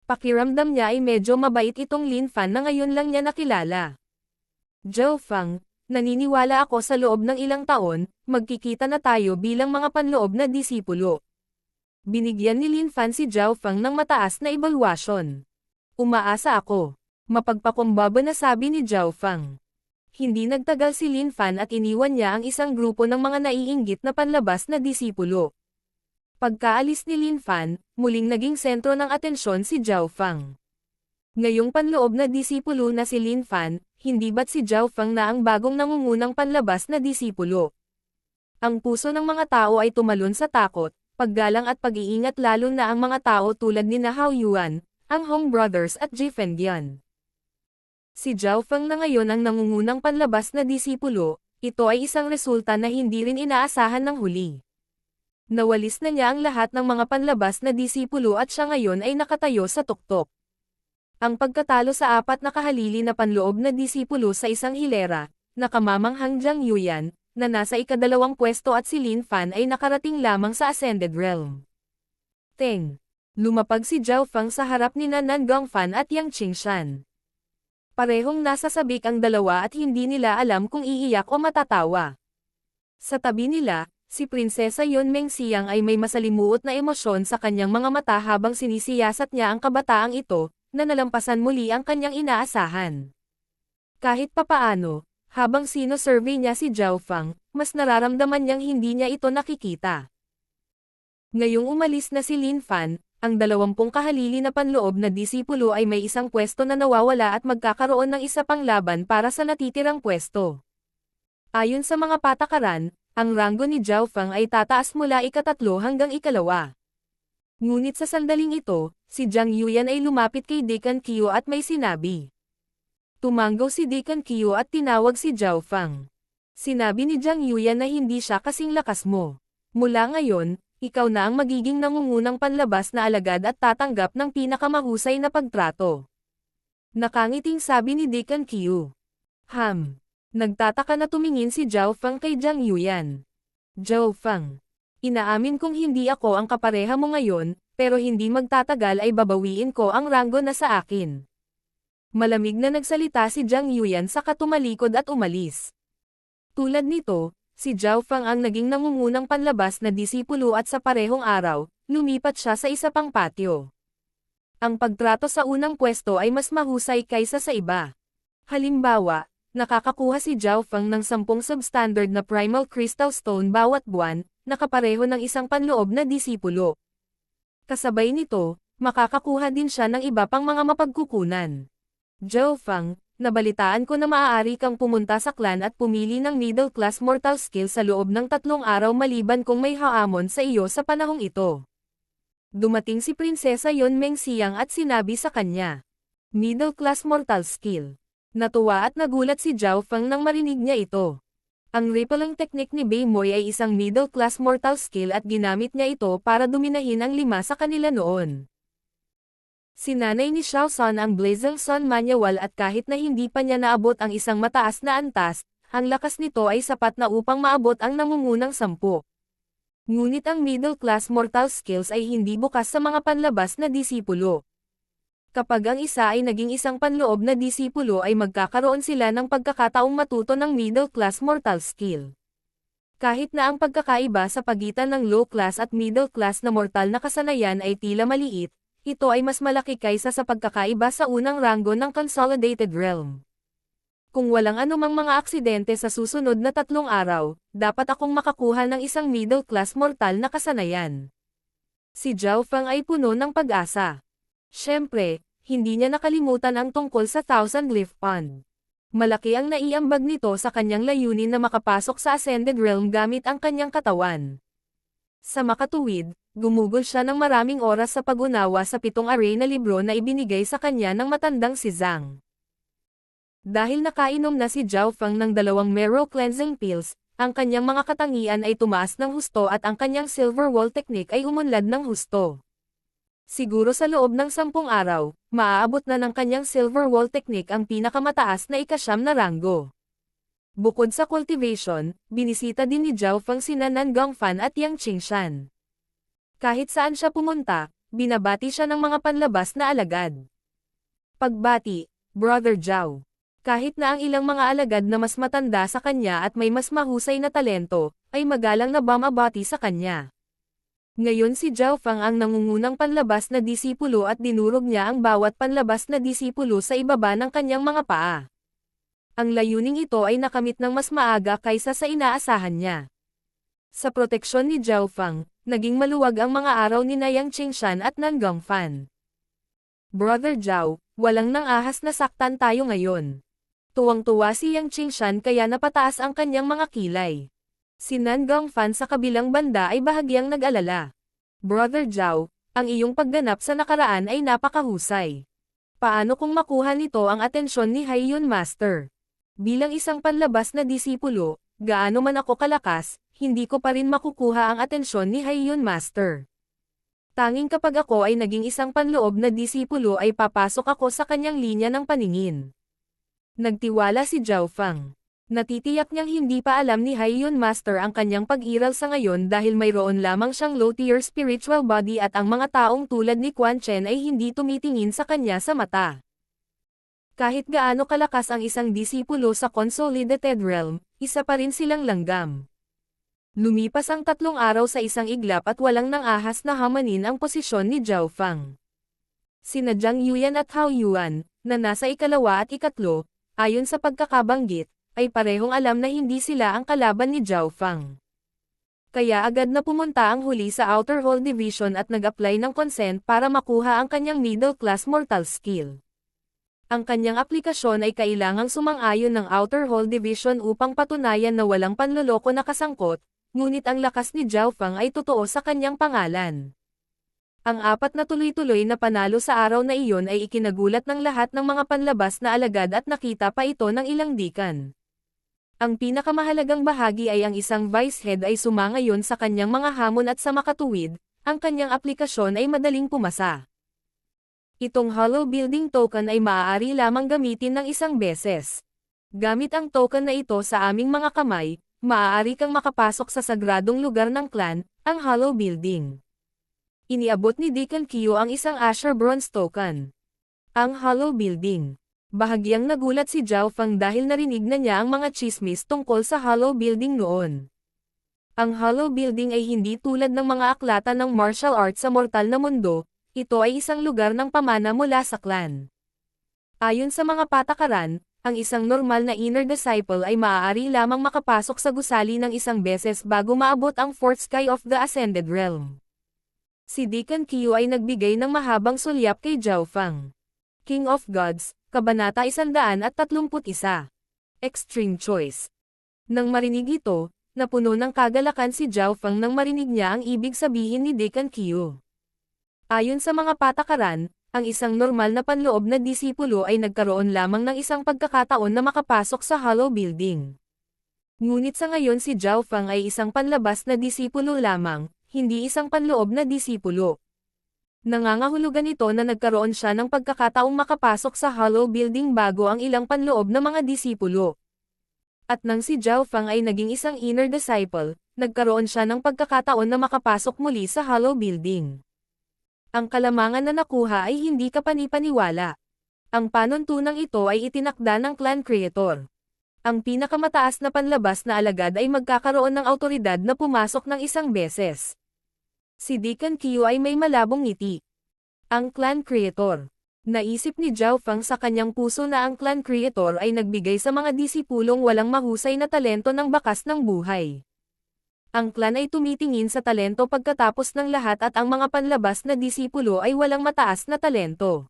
Pakiramdam niya ay medyo mabait itong Lin Fan na ngayon lang niya nakilala. Zhao Feng, naniniwala ako sa loob ng ilang taon, magkikita na tayo bilang mga panloob na disipulo. Binigyan ni Lin Fan si Zhao Feng ng mataas na ebalwasyon. Umaasa ako. Mapagpakumbaba na sabi ni Zhao Feng. Hindi nagtagal si Lin Fan at iniwan niya ang isang grupo ng mga naiinggit na panlabas na disipulo. Pagkaalis ni Lin Fan, muling naging sentro ng atensyon si Zhao Feng. Ngayong panloob na disipulo na si Lin Fan, hindi ba't si Zhao Feng na ang bagong nangungunang panlabas na disipulo? Ang puso ng mga tao ay tumalon sa takot, paggalang at pag-iingat lalo na ang mga tao tulad ni Hao Yuan, ang Hong Brothers at Ji Fengyan. Si Zhao Feng na ngayon ang nangungunang panlabas na disipulo, ito ay isang resulta na hindi rin inaasahan ng huli. Nawalis na niya ang lahat ng mga panlabas na disipulo at siya ngayon ay nakatayo sa tuktok. Ang pagkatalo sa 4 na kahalili na panloob na disipulo sa isang hilera, nakamamanghang Jiang Yuyan, na nasa ika-2 pwesto at si Lin Fan ay nakarating lamang sa Ascended Realm. Teng. Lumapag si Zhao Feng sa harap ni Nan Gongfan at Yang Qingshan. Parehong nasa sabik ang dalawa at hindi nila alam kung iiyak o matatawa. Sa tabi nila, Si Prinsesa Yon Mengxiang ay may masalimuot na emosyon sa kanyang mga mata habang sinisiyasat niya ang kabataang ito, na nalampasan muli ang kanyang inaasahan. Kahit papaano, habang sino-survey niya si Zhao Fang, mas nararamdaman niyang hindi niya ito nakikita. Ngayong umalis na si Lin Fan, ang 20 kahalili na panloob na disipulo ay may isang pwesto na nawawala at magkakaroon ng isa pang laban para sa natitirang pwesto. Ayon sa mga patakaran, ang ranggo ni Zhao Fang ay tataas mula ika-3 hanggang ika-2. Ngunit sa sandaling ito, si Jiang Yuyan ay lumapit kay Deacon Qiu at may sinabi. Tumanggaw si Deacon Qiu at tinawag si Zhao Fang. Sinabi ni Jiang Yuyan na hindi siya kasing lakas mo. Mula ngayon, ikaw na ang magiging nangungunang panlabas na alagad at tatanggap ng pinakamahusay na pagtrato. Nakangiting sabi ni Deacon Qiu. Nagtataka na tumingin si Zhao Fang kay Jiang Yuyan. Zhao Fang. Inaamin kong hindi ako ang kapareha mo ngayon, pero hindi magtatagal ay babawiin ko ang ranggo na sa akin. Malamig na nagsalita si Jiang Yuyan saka tumalikod at umalis. Tulad nito, si Zhao Fang ang naging nangungunang panlabas na disipulo at sa parehong araw, lumipat siya sa isa pang patio. Ang pagtrato sa unang pwesto ay mas mahusay kaysa sa iba. Halimbawa, nakakakuha si Zhao Fang ng 10 substandard na Primal Crystal Stone bawat buwan, nakapareho ng isang panloob na disipulo. Kasabay nito, makakakuha din siya ng iba pang mga mapagkukunan. Zhao Fang, nabalitaan ko na maaari kang pumunta sa clan at pumili ng middle class mortal skill sa loob ng 3 araw maliban kung may haamon sa iyo sa panahong ito. Dumating si Prinsesa Yon Mengxiang at sinabi sa kanya. Middle class mortal skill. Natuwa at nagulat si Zhao Fang nang marinig niya ito. Ang rippling technique ni Bei Moy ay isang middle class mortal skill at ginamit niya ito para duminahin ang 5 sa kanila noon. Sinanay ni Xiao San ang Blazing Sun Manual at kahit na hindi pa niya naabot ang isang mataas na antas, ang lakas nito ay sapat na upang maabot ang nangungunang 10. Ngunit ang middle class mortal skills ay hindi bukas sa mga panlabas na disipulo. Kapag ang isa ay naging isang panloob na disipulo ay magkakaroon sila ng pagkakataong matuto ng middle class mortal skill. Kahit na ang pagkakaiba sa pagitan ng low class at middle class na mortal na kasanayan ay tila maliit, ito ay mas malaki kaysa sa pagkakaiba sa unang ranggo ng Consolidated Realm. Kung walang anumang mga aksidente sa susunod na 3 araw, dapat akong makakuha ng isang middle class mortal na kasanayan. Si Zhao Fang ay puno ng pag-asa. Siyempre, hindi niya nakalimutan ang tungkol sa Thousand Leaf Pond. Malaki ang naiambag nito sa kanyang layunin na makapasok sa Ascended Realm gamit ang kanyang katawan. Sa makatuwid, gumugol siya ng maraming oras sa pag-unawa sa 7 array na libro na ibinigay sa kanya ng matandang si Zhang. Dahil nakainom na si Zhao Fang ng 2 marrow cleansing pills, ang kanyang mga katangian ay tumaas ng husto at ang kanyang silver wall technique ay umunlad ng husto. Siguro sa loob ng 10 araw, maaabot na ng kanyang silver wall technique ang pinakamataas na ika-9 na ranggo. Bukod sa cultivation, binisita din ni Zhao Fang sina Nan Gongfan at Yang Qingshan. Kahit saan siya pumunta, binabati siya ng mga panlabas na alagad. Pagbati, Brother Zhao. Kahit na ang ilang mga alagad na mas matanda sa kanya at may mas mahusay na talento, ay magalang na bumabati sa kanya. Ngayon si Zhao Fang ang nangungunang panlabas na disipulo at dinurog niya ang bawat panlabas na disipulo sa ibaba ng kanyang mga paa. Ang layuning ito ay nakamit ng mas maaga kaysa sa inaasahan niya. Sa proteksyon ni Zhao Fang, naging maluwag ang mga araw ni Yang Qingshan at Nan Gongfan. Brother Zhao, walang nang ahas na saktan tayo ngayon. Tuwang-tuwa si Yang Qingshan kaya napataas ang kanyang mga kilay. Si Nan Gongfan sa kabilang banda ay bahagyang nag-alala. Brother Zhao, ang iyong pagganap sa nakaraan ay napakahusay. Paano kung makuha nito ang atensyon ni Haiyun Master? Bilang isang panlabas na disipulo, gaano man ako kalakas, hindi ko pa rin makukuha ang atensyon ni Haiyun Master. Tanging kapag ako ay naging isang panloob na disipulo ay papasok ako sa kanyang linya ng paningin. Nagtiwala si Zhao Fang. Natitiyak niyang hindi pa alam ni Haiyun Master ang kanyang pag-iral sa ngayon dahil mayroon lamang siyang low-tier spiritual body at ang mga taong tulad ni Quan Chen ay hindi tumitingin sa kanya sa mata. Kahit gaano kalakas ang isang disipulo sa Consolidated Realm, isa pa rin silang langgam. Lumipas ang 3 araw sa isang iglap at walang nang ahas na hamanin ang posisyon ni Zhao Fang. Sina Jiang Yuan at Hao Yuan, na nasa ikalawa at ikatlo, ayon sa pagkakabanggit, ay parehong alam na hindi sila ang kalaban ni Zhao Fang. Kaya agad na pumunta ang huli sa Outer Hall Division at nag-apply ng consent para makuha ang kanyang middle-class mortal skill. Ang kanyang aplikasyon ay kailangang sumang-ayon ng Outer Hall Division upang patunayan na walang panloloko na kasangkot, ngunit ang lakas ni Zhao Fang ay totoo sa kanyang pangalan. Ang 4 na tuloy-tuloy na panalo sa araw na iyon ay ikinagulat ng lahat ng mga panlabas na alagad at nakita pa ito ng ilang dekan. Ang pinakamahalagang bahagi ay ang isang vice head ay sumangayon sa kanyang mga hamon at sa makatuwid, ang kanyang aplikasyon ay madaling pumasa. Itong Hollow Building Token ay maaari lamang gamitin ng isang beses. Gamit ang token na ito sa aming mga kamay, maaari kang makapasok sa sagradong lugar ng clan, ang Hollow Building. Iniabot ni Deacon Q ang isang Asher Bronze Token. Ang Hollow Building. Bahagyang nagulat si Zhao Fang dahil narinig na niya ang mga chismis tungkol sa Hollow Building noon. Ang Hollow Building ay hindi tulad ng mga aklatan ng martial arts sa mortal na mundo, ito ay isang lugar ng pamana mula sa clan. Ayon sa mga patakaran, ang isang normal na inner disciple ay maaari lamang makapasok sa gusali ng isang beses bago maabot ang fourth sky of the Ascended Realm. Si Deacon Q ay nagbigay ng mahabang sulyap kay Zhao Fang. King of Gods, Kabanata 131. Extreme Choice. Nang marinig ito, napuno ng kagalakan si Zhao Fang nang marinig niya ang ibig sabihin ni Deacon Q. Ayon sa mga patakaran, ang isang normal na panloob na disipulo ay nagkaroon lamang ng isang pagkakataon na makapasok sa Hollow Building. Ngunit sa ngayon si Zhao Fang ay isang panlabas na disipulo lamang, hindi isang panloob na disipulo. Nangangahulugan ito na nagkaroon siya ng pagkakataong makapasok sa Hollow Building bago ang ilang panloob na mga disipulo. At nang si Zhao Fang ay naging isang inner disciple, nagkaroon siya ng pagkakataon na makapasok muli sa Hollow Building. Ang kalamangan na nakuha ay hindi kapanipaniwala. Ang panuntunang ito ay itinakda ng clan creator. Ang pinakamataas na panlabas na alagad ay magkakaroon ng awtoridad na pumasok ng isang beses. Si Deacon Q ay may malabong ngiti. Ang clan creator. Naisip ni Zhao Fang sa kanyang puso na ang clan creator ay nagbigay sa mga disipulong walang mahusay na talento ng bakas ng buhay. Ang clan ay tumitingin sa talento pagkatapos ng lahat at ang mga panlabas na disipulo ay walang mataas na talento.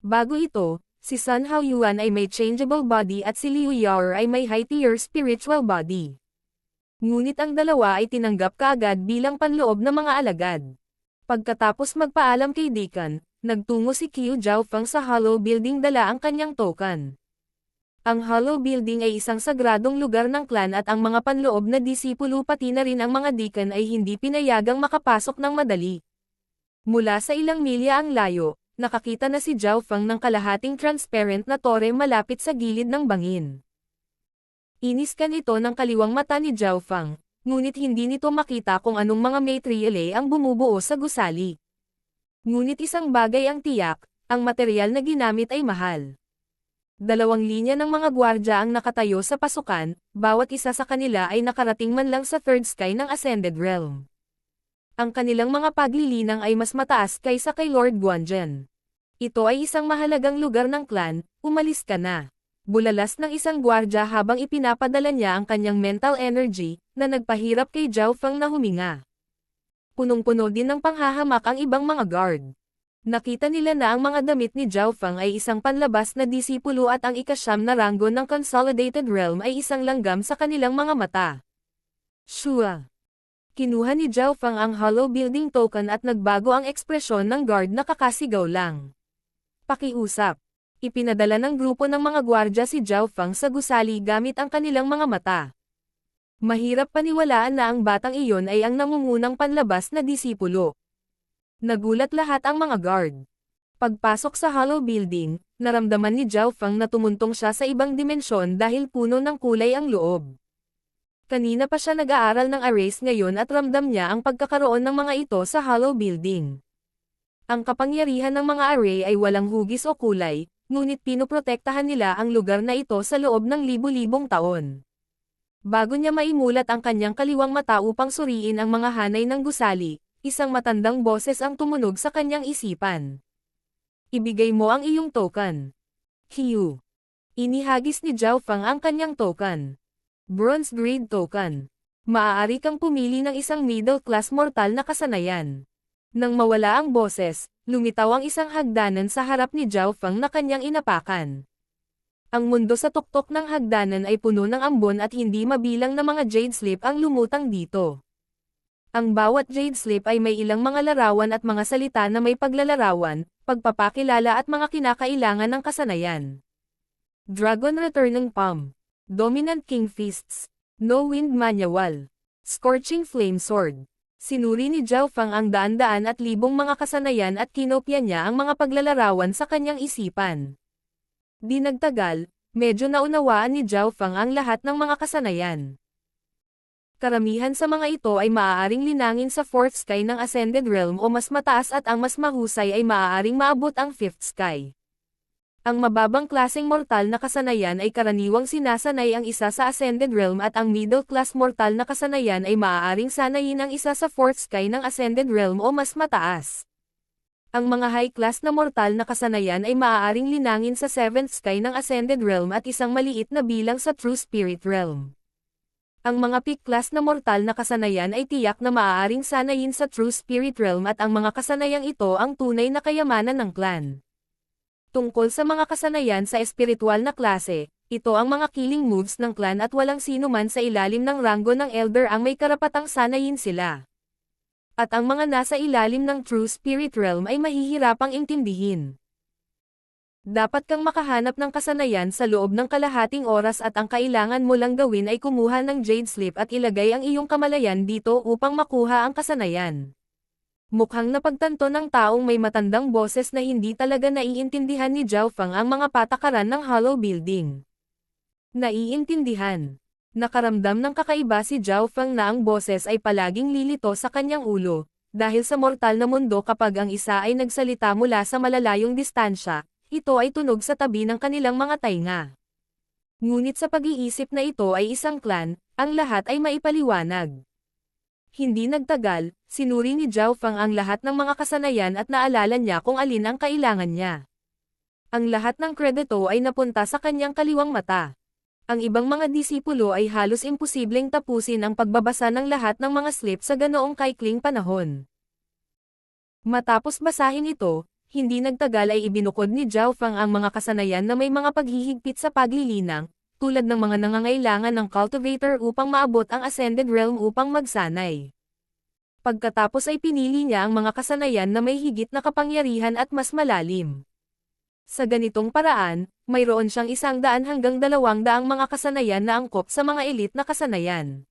Bago ito, si Sun Hao Yuan ay may changeable body at si Liu Yao ay may high-tier spiritual body. Ngunit ang dalawa ay tinanggap kaagad bilang panloob na mga alagad. Pagkatapos magpaalam kay Deacon, nagtungo si Qiu Zhao Fang sa Hollow Building dala ang kanyang token. Ang Hollow Building ay isang sagradong lugar ng clan at ang mga panloob na disipulo pati na rin ang mga Deacon ay hindi pinayagang makapasok ng madali. Mula sa ilang milya ang layo, nakakita na si Zhao Fang ng kalahating transparent na tore malapit sa gilid ng bangin. Iniskan ito ng kaliwang mata ni Zhao Fang, ngunit hindi nito makita kung anong mga materiale ang bumubuo sa gusali. Ngunit isang bagay ang tiyak, ang material na ginamit ay mahal. 2 linya ng mga gwardya ang nakatayo sa pasukan, bawat isa sa kanila ay nakarating man lang sa third sky ng Ascended Realm. Ang kanilang mga paglilinang ay mas mataas kaysa kay Lord Guanzhen. Ito ay isang mahalagang lugar ng clan, umalis ka na. Bulalas ng isang gwardya habang ipinapadala niya ang kanyang mental energy, na nagpahirap kay Zhao Fang na huminga. Punong-puno din ng panghahamak ang ibang mga guard. Nakita nila na ang mga damit ni Zhao Fang ay isang panlabas na disipulo at ang ika-9 na ranggo ng Consolidated Realm ay isang langgam sa kanilang mga mata. Shua. Kinuha ni Zhao Fang ang Hollow Building Token at nagbago ang ekspresyon ng guard na kakasigaw lang. Pakiusap. Ipinadala ng grupo ng mga gwardya si Zhao Fang sa gusali gamit ang kanilang mga mata. Mahirap paniwalaan na ang batang iyon ay ang nangungunang panlabas na disipulo. Nagulat lahat ang mga guard. Pagpasok sa Hollow Building, naramdaman ni Zhao Fang na tumuntong siya sa ibang dimensyon dahil puno ng kulay ang loob. Kanina pa siya nag-aaral ng arrays ngayon at ramdam niya ang pagkakaroon ng mga ito sa Hollow Building. Ang kapangyarihan ng mga array ay walang hugis o kulay, ngunit pinoprotektahan nila ang lugar na ito sa loob ng libu-libong taon. Bago niya maimulat ang kanyang kaliwang mata upang suriin ang mga hanay ng gusali, isang matandang boses ang tumunog sa kanyang isipan. Ibigay mo ang iyong token. Hiyu. Inihagis ni Zhao Fang ang kanyang token. Bronze Grade Token. Maaari kang pumili ng isang middle-class mortal na kasanayan. Nang mawala ang boses, lumitaw ang isang hagdanan sa harap ni Zhao Fang na kanyang inapakan. Ang mundo sa tuktok ng hagdanan ay puno ng ambon at hindi mabilang na mga jade slip ang lumutang dito. Ang bawat jade slip ay may ilang mga larawan at mga salita na may paglalarawan, pagpapakilala at mga kinakailangan ng kasanayan. Dragon Returning Palm. Dominant King Fists. No Wind Manual. Scorching Flame Sword. Sinuri ni Zhao Fang ang daan-daan at libong mga kasanayan at kinopya niya ang mga paglalarawan sa kanyang isipan. Di nagtagal, medyo naunawaan ni Zhao Fang ang lahat ng mga kasanayan. Karamihan sa mga ito ay maaaring linangin sa 4th sky ng Ascended Realm o mas mataas at ang mas mahusay ay maaaring maabot ang 5th sky. Ang mababang klaseng mortal na kasanayan ay karaniwang sinasanay ang isa sa Ascended Realm at ang middle-class mortal na kasanayan ay maaaring sanayin ang isa sa 4th sky ng Ascended Realm o mas mataas. Ang mga high-class na mortal na kasanayan ay maaaring linangin sa 7th sky ng Ascended Realm at isang maliit na bilang sa True Spirit Realm. Ang mga peak-class na mortal na kasanayan ay tiyak na maaaring sanayin sa True Spirit Realm at ang mga kasanayang ito ang tunay na kayamanan ng clan. Tungkol sa mga kasanayan sa espiritual na klase, ito ang mga killing moves ng clan at walang sino man sa ilalim ng ranggo ng Elder ang may karapatang sanayin sila. At ang mga nasa ilalim ng True Spirit Realm ay mahihirapang intindihin. Dapat kang makahanap ng kasanayan sa loob ng kalahating oras at ang kailangan mo lang gawin ay kumuha ng Jade Slip at ilagay ang iyong kamalayan dito upang makuha ang kasanayan. Mukhang napagtanto ng taong may matandang boses na hindi talaga naiintindihan ni Zhao Fang ang mga patakaran ng Hollow Building. Naiintindihan. Nakaramdam ng kakaiba si Zhao Fang na ang boses ay palaging lilito sa kanyang ulo, dahil sa mortal na mundo kapag ang isa ay nagsalita mula sa malalayong distansya, ito ay tunog sa tabi ng kanilang mga tainga. Ngunit sa pag-iisip na ito ay isang clan, ang lahat ay maipaliwanag. Hindi nagtagal, sinuri ni Zhao Fang ang lahat ng mga kasanayan at naalala niya kung alin ang kailangan niya. Ang lahat ng kredito ay napunta sa kanyang kaliwang mata. Ang ibang mga disipulo ay halos imposibleng tapusin ang pagbabasa ng lahat ng mga slip sa ganoong kaikling panahon. Matapos basahin ito, hindi nagtagal ay ibinukod ni Zhao Fang ang mga kasanayan na may mga paghihigpit sa paglilinang, tulad ng mga nangangailangan ng cultivator upang maabot ang Ascended Realm upang magsanay. Pagkatapos ay pinili niya ang mga kasanayan na may higit na kapangyarihan at mas malalim. Sa ganitong paraan, mayroon siyang 100 hanggang 200 mga kasanayan na angkop sa mga elite na kasanayan.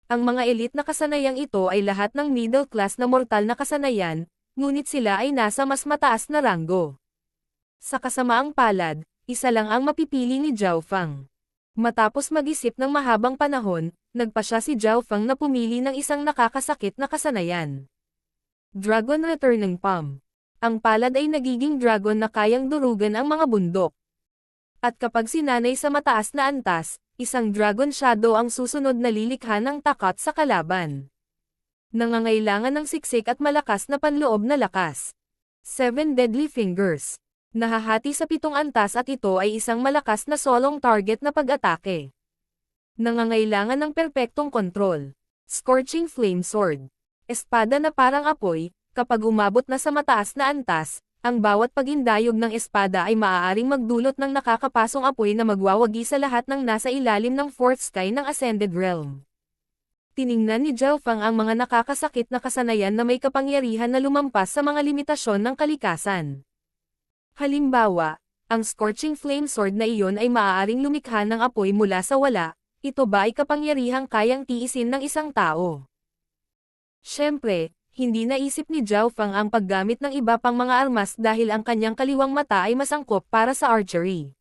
Ang mga elite na kasanayang ito ay lahat ng middle class na mortal na kasanayan, ngunit sila ay nasa mas mataas na ranggo. Sa kasamaang palad, isa lang ang mapipili ni Zhao Fang. Matapos mag-isip ng mahabang panahon, nagpasya si Zhao Fang na pumili ng isang nakakasakit na kasanayan. Dragon Returning Palm. Ang palad ay nagiging dragon na kayang durugan ang mga bundok. At kapag sinanay sa mataas na antas, isang Dragon Shadow ang susunod na lilikha ng takot sa kalaban. Nangangailangan ng siksik at malakas na panloob na lakas. 7 Deadly Fingers. Nahahati sa 7 antas at ito ay isang malakas na solong target na pag-atake. Nangangailangan ng perpektong kontrol. Scorching Flame Sword. Espada na parang apoy, kapag umabot na sa mataas na antas, ang bawat pagindayog ng espada ay maaaring magdulot ng nakakapasong apoy na magwawagi sa lahat ng nasa ilalim ng 4th sky ng Ascended Realm. Tiningnan ni Zhao Fang ang mga nakakasakit na kasanayan na may kapangyarihan na lumampas sa mga limitasyon ng kalikasan. Halimbawa, ang Scorching Flame Sword na iyon ay maaaring lumikha ng apoy mula sa wala, ito ba ay kapangyarihang kayang tiisin ng isang tao? Siyempre, hindi naisip ni Zhao Fang ang paggamit ng iba pang mga armas dahil ang kanyang kaliwang mata ay masangkop para sa archery.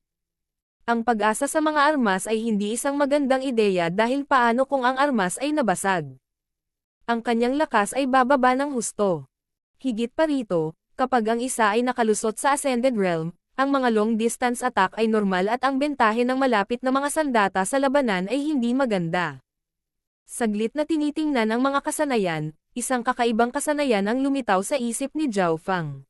Ang pag-asa sa mga armas ay hindi isang magandang ideya dahil paano kung ang armas ay nabasag? Ang kanyang lakas ay bababa ng husto. Higit pa rito, kapag ang isa ay nakalusot sa Ascended Realm, ang mga long-distance attack ay normal at ang bentahe ng malapit na mga sandata sa labanan ay hindi maganda. Saglit na tinitingnan ang mga kasanayan, isang kakaibang kasanayan ang lumitaw sa isip ni Zhao Fang.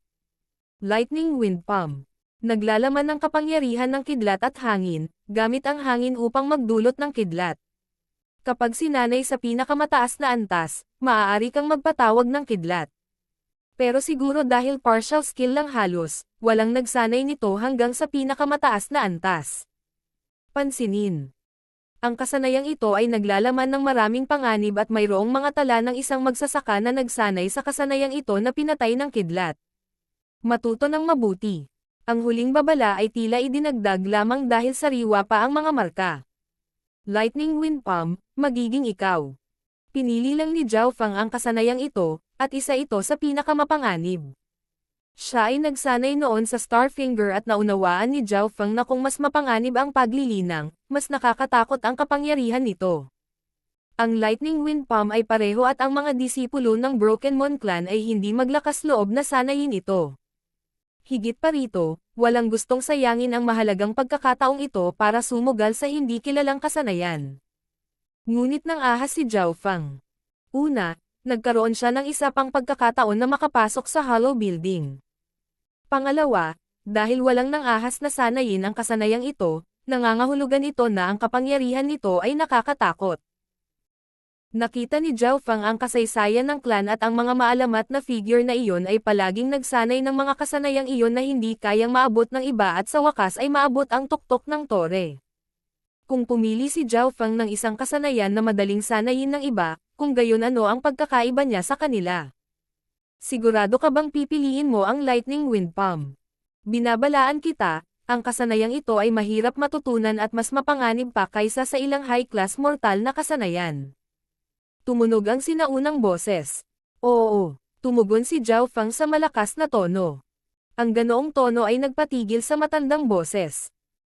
Lightning Wind Palm. Naglalaman ng kapangyarihan ng kidlat at hangin, gamit ang hangin upang magdulot ng kidlat. Kapag sinanay sa pinakamataas na antas, maaari kang magpatawag ng kidlat. Pero siguro dahil partial skill lang halos, walang nagsanay nito hanggang sa pinakamataas na antas. Pansinin. Ang kasanayang ito ay naglalaman ng maraming panganib at mayroong mga tala ng isang magsasaka na nagsanay sa kasanayang ito na pinatay ng kidlat. Matuto ng mabuti. Ang huling babala ay tila idinagdag lamang dahil sariwa pa ang mga marka. Lightning Wind Palm, magiging ikaw. Pinili lang ni Zhao Fang ang kasanayang ito, at isa ito sa pinakamapanganib. Siya ay nagsanay noon sa Starfinger at naunawaan ni Zhao Fang na kung mas mapanganib ang paglilinang, mas nakakatakot ang kapangyarihan nito. Ang Lightning Wind Palm ay pareho at ang mga disipulo ng Broken Mon Clan ay hindi maglakas loob na sanayin ito. Higit pa rito, walang gustong sayangin ang mahalagang pagkakataong ito para sumugal sa hindi kilalang kasanayan. Ngunit nang ahas si Zhao Fang. Una, nagkaroon siya ng isa pang pagkakataon na makapasok sa Hollow Building. Pangalawa, dahil walang nang ahas na sanayin ang kasanayang ito, nangangahulugan ito na ang kapangyarihan nito ay nakakatakot. Nakita ni Zhao Fang ang kasaysayan ng clan at ang mga maalamat na figure na iyon ay palaging nagsanay ng mga kasanayang iyon na hindi kayang maabot ng iba at sa wakas ay maabot ang tuktok ng tore. Kung pumili si Zhao Fang ng isang kasanayan na madaling sanayin ng iba, kung gayon ano ang pagkakaiba niya sa kanila? Sigurado ka bang pipiliin mo ang Lightning Wind Palm? Binabalaan kita, ang kasanayang ito ay mahirap matutunan at mas mapanganib pa kaysa sa ilang high-class mortal na kasanayan. Tumunog ang sinaunang boses. Oo, tumugon si Zhao Fang sa malakas na tono. Ang ganoong tono ay nagpatigil sa matandang boses.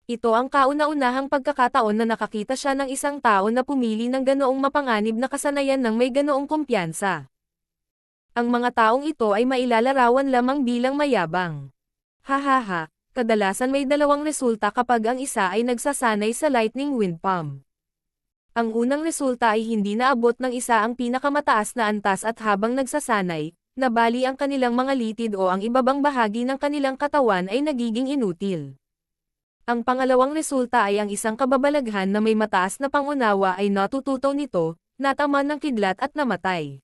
Ito ang kauna-unahang pagkakataon na nakakita siya ng isang tao na pumili ng ganoong mapanganib na kasanayan ng may ganoong kumpiyansa. Ang mga taong ito ay mailalarawan lamang bilang mayabang. Hahaha, kadalasan may dalawang resulta kapag ang isa ay nagsasanay sa Lightning Wind Palm. Ang unang resulta ay hindi naabot ng isa ang pinakamataas na antas at habang nagsasanay, nabali ang kanilang mga litid o ang ibabang bahagi ng kanilang katawan ay nagiging inutil. Ang pangalawang resulta ay ang isang kababalaghan na may mataas na pangunawa ay natututo nito, nataman ng kidlat at namatay.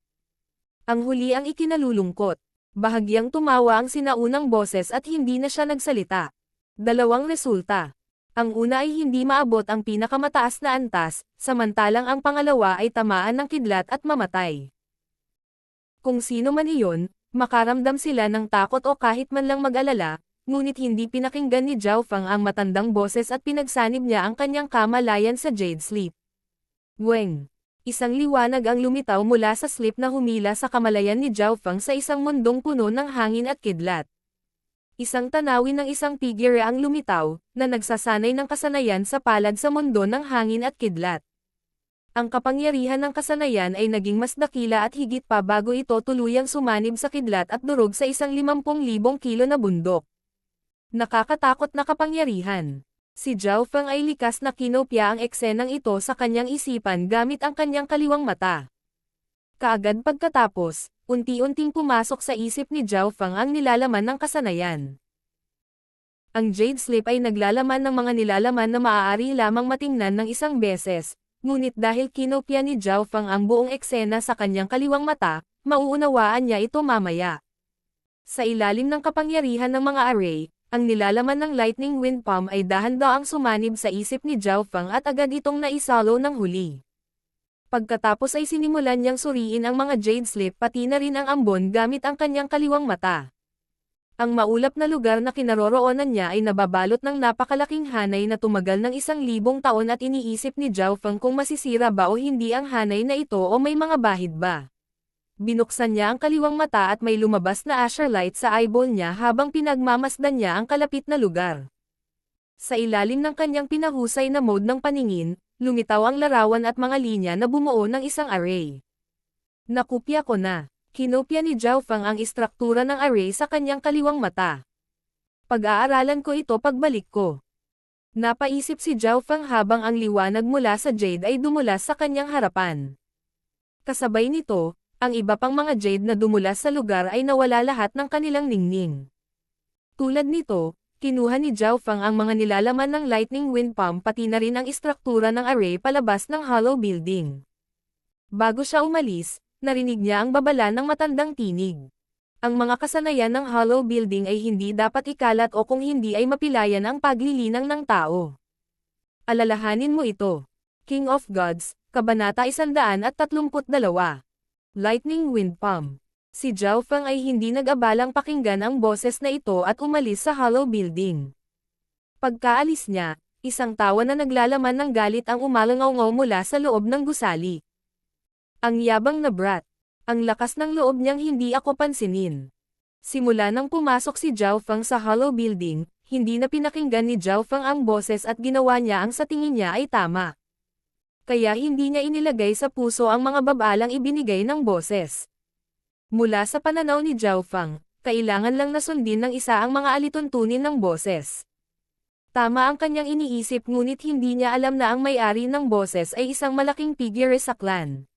Ang huli ang ikinalulungkot. Bahagyang tumawa ang sinaunang boses at hindi na siya nagsalita. Dalawang resulta. Ang una ay hindi maabot ang pinakamataas na antas, samantalang ang pangalawa ay tamaan ng kidlat at mamatay. Kung sino man iyon, makaramdam sila ng takot o kahit man lang mag-alala, ngunit hindi pinakinggan ni Zhao Fang ang matandang boses at pinagsanib niya ang kanyang kamalayan sa Jade Sleep. Weng! Isang liwanag ang lumitaw mula sa sleep na humila sa kamalayan ni Zhao Fang sa isang mundong puno ng hangin at kidlat. Isang tanawin ng isang figure ang lumitaw, na nagsasanay ng kasanayan sa palad sa mundo ng hangin at kidlat. Ang kapangyarihan ng kasanayan ay naging mas dakila at higit pa bago ito tuluyang sumanib sa kidlat at durog sa isang 50,000 kilo na bundok. Nakakatakot na kapangyarihan. Si Zhao Fang ay likas na kinopya ang eksenang ito sa kanyang isipan gamit ang kanyang kaliwang mata. Kaagad pagkatapos, unti-unting pumasok sa isip ni Zhao Fang ang nilalaman ng kasanayan. Ang Jade Sleep ay naglalaman ng mga nilalaman na maaari lamang matingnan ng isang beses, ngunit dahil kinopya ni Zhao Fang ang buong eksena sa kanyang kaliwang mata, mauunawaan niya ito mamaya. Sa ilalim ng kapangyarihan ng mga array, ang nilalaman ng Lightning Wind Palm ay dahan-daang sumanib sa isip ni Zhao Fang at agad itong naisalo ng huli. Pagkatapos ay sinimulan niyang suriin ang mga Jade Sleep pati na rin ang ambon gamit ang kanyang kaliwang mata. Ang maulap na lugar na kinaroroonan niya ay nababalot ng napakalaking hanay na tumagal ng 1,000 taon at iniisip ni Zhao Fang kung masisira ba o hindi ang hanay na ito o may mga bahid ba. Binuksan niya ang kaliwang mata at may lumabas na Asher light sa eyeball niya habang pinagmamasdan niya ang kalapit na lugar. Sa ilalim ng kanyang pinahusay na mode ng paningin, lumitaw ang larawan at mga linya na bumuo ng isang array. Nakopya ko na. Kinopya ni Zhao Fang ang istruktura ng array sa kanyang kaliwang mata. Pag-aaralan ko ito pagbalik ko. Napaisip si Zhao Feng habang ang liwanag mula sa Jade ay dumulas sa kanyang harapan. Kasabay nito, ang iba pang mga Jade na dumulas sa lugar ay nawala lahat ng kanilang ningning. Tulad nito, kinuha ni Zhao Feng ang mga nilalaman ng Lightning Wind Palm pati na rin ang istruktura ng array palabas ng Hollow Building. Bago siya umalis, narinig niya ang babala ng matandang tinig. Ang mga kasanayan ng Hollow Building ay hindi dapat ikalat o kung hindi ay mapilayan ang paglilinang ng tao. Alalahanin mo ito. King of Gods, Kabanata 132. Lightning Wind Palm. Si Zhao Feng ay hindi nag-abalang pakinggan ang boses na ito at umalis sa Hollow Building. Pagkaalis niya, isang tawa na naglalaman ng galit ang umalangaw mula sa loob ng gusali. Ang yabang na brat. Ang lakas ng loob niyang hindi ako pansinin. Simula nang pumasok si Zhao Feng sa Hollow Building, hindi na pinakinggan ni Zhao Feng ang boses at ginawa niya ang sa tingin niya ay tama. Kaya hindi niya inilagay sa puso ang mga babalang ibinigay ng boses. Mula sa pananaw ni Zhao Feng, kailangan lang na sundin ng isa ang mga alituntunin ng boses. Tama ang kanyang iniisip ngunit hindi niya alam na ang may-ari ng boses ay isang malaking figure sa clan.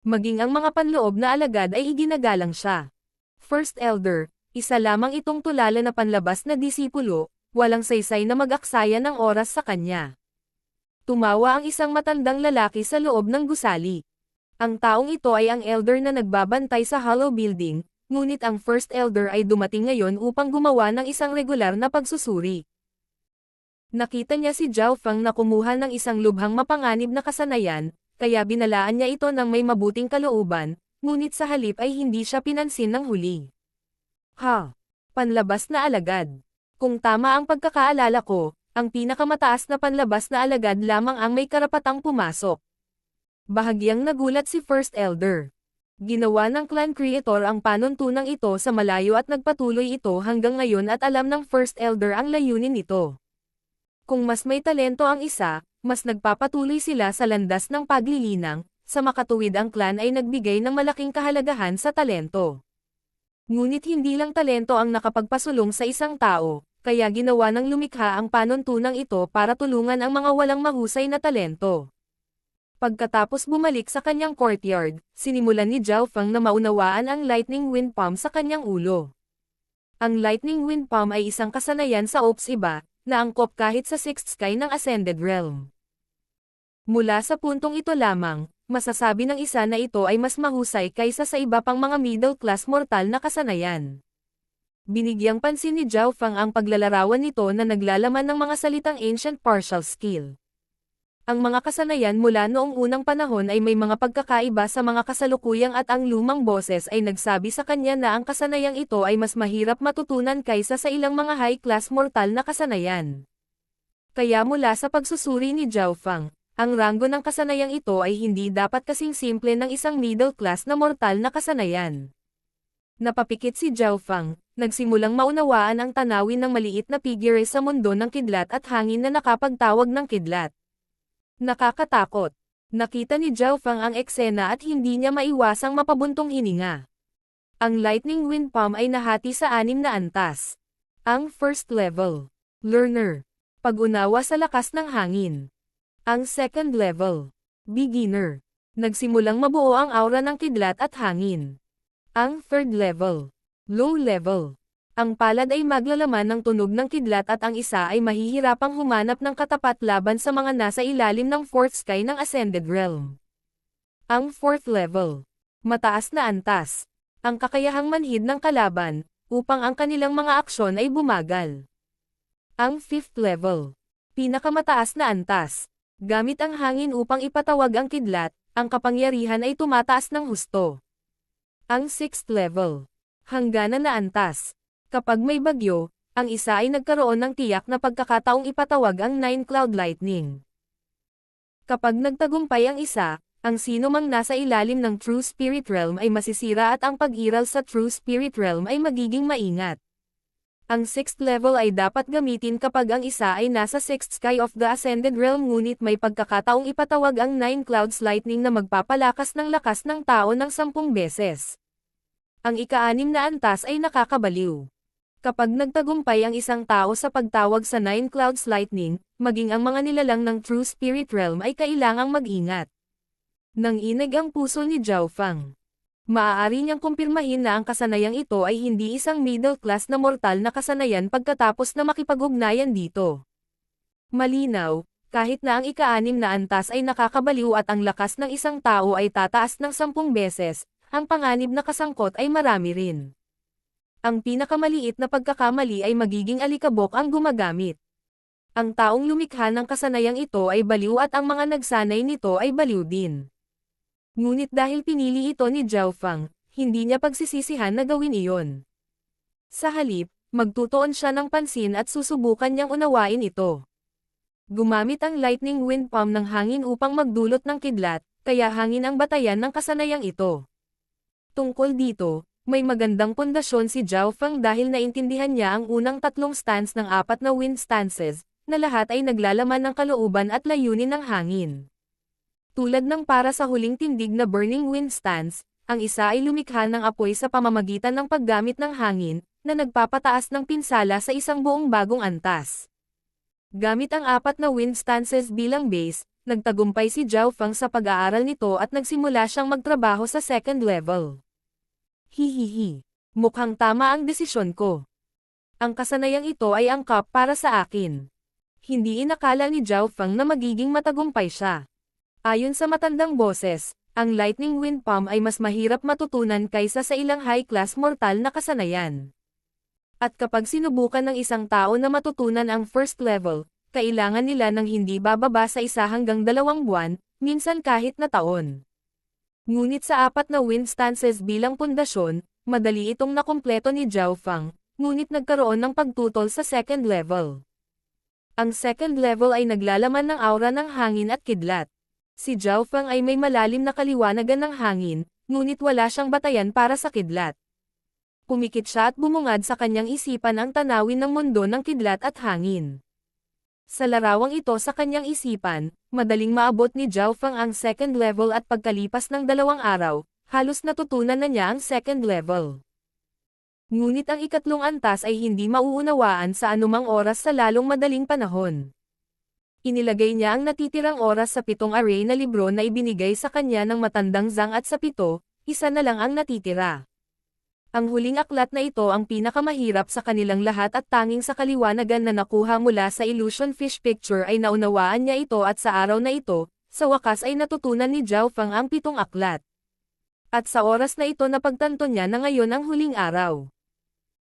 Maging ang mga panloob na alagad ay iginagalang siya. First Elder, isa lamang itong tulala na panlabas na disipulo, walang saysay na mag-aksaya ng oras sa kanya. Tumawa ang isang matandang lalaki sa loob ng gusali. Ang taong ito ay ang elder na nagbabantay sa Hollow Building, ngunit ang First Elder ay dumating ngayon upang gumawa ng isang regular na pagsusuri. Nakita niya si Zhao Feng na kumuha ng isang lubhang mapanganib na kasanayan, kaya binalaan niya ito ng may mabuting kalooban, ngunit sa halip ay hindi siya pinansin ng huli. Panlabas na alagad. Kung tama ang pagkakaalala ko, ang pinakamataas na panlabas na alagad lamang ang may karapatang pumasok. Bahagyang nagulat si First Elder. Ginawa ng clan creator ang panuntunang ito sa malayo at nagpatuloy ito hanggang ngayon at alam ng First Elder ang layunin nito. Kung mas may talento ang isa, mas nagpapatuloy sila sa landas ng paglilinang, sa makatuwid ang clan ay nagbigay ng malaking kahalagahan sa talento. Ngunit hindi lang talento ang nakapagpasulong sa isang tao, kaya ginawa ng lumikha ang panuntunang ito para tulungan ang mga walang mahusay na talento. Pagkatapos bumalik sa kanyang courtyard, sinimulan ni Zhao Feng na maunawaan ang Lightning Wind Palm sa kanyang ulo. Ang Lightning Wind Palm ay isang kasanayan sa Ops iba, na angkop kahit sa Sixth Sky ng Ascended Realm. Mula sa puntong ito lamang, masasabi ng isa na ito ay mas mahusay kaysa sa iba pang mga middle-class mortal na kasanayan. Binigyang pansin ni Zhao Feng ang paglalarawan nito na naglalaman ng mga salitang Ancient Partial Skill. Ang mga kasanayan mula noong unang panahon ay may mga pagkakaiba sa mga kasalukuyang at ang lumang boses ay nagsabi sa kanya na ang kasanayang ito ay mas mahirap matutunan kaysa sa ilang mga high-class mortal na kasanayan. Kaya mula sa pagsusuri ni Zhao Feng, ang ranggo ng kasanayang ito ay hindi dapat kasing simple ng isang middle-class na mortal na kasanayan. Napapikit si Zhao Feng, nagsimulang maunawaan ang tanawin ng maliit na figure sa mundo ng kidlat at hangin na nakapagtawag ng kidlat. Nakakatakot. Nakita ni Zhao Feng ang eksena at hindi niya maiwasang mapabuntong hininga. Ang Lightning Wind Palm ay nahati sa 6 na antas. Ang first level, Learner. Pag-unawa sa lakas ng hangin. Ang second level, Beginner. Nagsimulang mabuo ang aura ng kidlat at hangin. Ang third level, Low level. Ang palad ay maglalaman ng tunog ng kidlat at ang isa ay mahihirapang humanap ng katapat laban sa mga nasa ilalim ng fourth sky ng Ascended Realm. Ang fourth level, mataas na antas. Ang kakayahang manhid ng kalaban, upang ang kanilang mga aksyon ay bumagal. Ang fifth level, pinakamataas na antas. Gamit ang hangin upang ipatawag ang kidlat, ang kapangyarihan ay tumataas ng husto. Ang sixth level, hangganan na antas. Kapag may bagyo, ang isa ay nagkaroon ng tiyak na pagkakataong ipatawag ang 9 Cloud Lightning. Kapag nagtagumpay ang isa, ang sino mang nasa ilalim ng True Spirit Realm ay masisira at ang pag-iral sa True Spirit Realm ay magiging maingat. Ang 6th level ay dapat gamitin kapag ang isa ay nasa 6th Sky of the Ascended Realm ngunit may pagkakataong ipatawag ang 9 Clouds Lightning na magpapalakas ng lakas ng tao ng 10 beses. Ang ika-6 na antas ay nakakabaliw. Kapag nagtagumpay ang isang tao sa pagtawag sa Nine Clouds Lightning, maging ang mga nilalang ng True Spirit Realm ay kailangang mag-ingat. Nanginig ang puso ni Zhao Fang. Maaari niyang kumpirmahin na ang kasanayang ito ay hindi isang middle class na mortal na kasanayan pagkatapos na makipag-ugnayan dito. Malinaw, kahit na ang ika-6 na antas ay nakakabaliw at ang lakas ng isang tao ay tataas ng 10 beses, ang panganib na kasangkot ay marami rin. Ang pinakamaliit na pagkakamali ay magiging alikabok ang gumagamit. Ang taong lumikha ng kasanayang ito ay baliw at ang mga nagsanay nito ay baliw din. Ngunit dahil pinili ito ni Zhao Fang, hindi niya pagsisisihan na gawin iyon. Sa halip, magtutuon siya ng pansin at susubukan niyang unawain ito. Gumamit ang Lightning Wind Palm ng hangin upang magdulot ng kidlat, kaya hangin ang batayan ng kasanayang ito. Tungkol dito, may magandang pundasyon si Zhao Fang dahil naintindihan niya ang unang 3 stance ng 4 na wind stances, na lahat ay naglalaman ng kalooban at layunin ng hangin. Tulad ng para sa huling tindig na Burning Wind Stance, ang isa ay lumikha ng apoy sa pamamagitan ng paggamit ng hangin, na nagpapataas ng pinsala sa isang buong bagong antas. Gamit ang 4 na wind stances bilang base, nagtagumpay si Zhao Fang sa pag-aaral nito at nagsimula siyang magtrabaho sa second level. Hihihi. Mukhang tama ang desisyon ko. Ang kasanayang ito ay angkop para sa akin. Hindi inakala ni Zhao Fang na magiging matagumpay siya. Ayon sa matandang boses, ang Lightning Wind Palm ay mas mahirap matutunan kaysa sa ilang high-class mortal na kasanayan. At kapag sinubukan ng isang tao na matutunan ang first level, kailangan nila ng hindi bababa sa 1 hanggang 2 buwan, minsan kahit na taon. Ngunit sa 4 na wind stances bilang pundasyon, madali itong nakumpleto ni Zhao Fang, ngunit nagkaroon ng pagtutol sa second level. Ang second level ay naglalaman ng aura ng hangin at kidlat. Si Zhao Fang ay may malalim na kaliwanagan ng hangin, ngunit wala siyang batayan para sa kidlat. Pumikit siya at bumungad sa kanyang isipan ang tanawin ng mundo ng kidlat at hangin. Sa larawang ito sa kanyang isipan, madaling maabot ni Zhao Fang ang second level at pagkalipas ng 2 araw, halos natutunan na niya ang second level. Ngunit ang ikatlong antas ay hindi mauunawaan sa anumang oras sa lalong madaling panahon. Inilagay niya ang natitirang oras sa 7 array na libro na ibinigay sa kanya ng matandang Zhang at sa 7, isa na lang ang natitira. Ang huling aklat na ito ang pinakamahirap sa kanilang lahat at tanging sa kaliwanagan na nakuha mula sa Illusion Fish Picture ay naunawaan niya ito at sa araw na ito, sa wakas ay natutunan ni Zhao Fang ang 7 aklat. At sa oras na ito napagtanto niya na ngayon ang huling araw.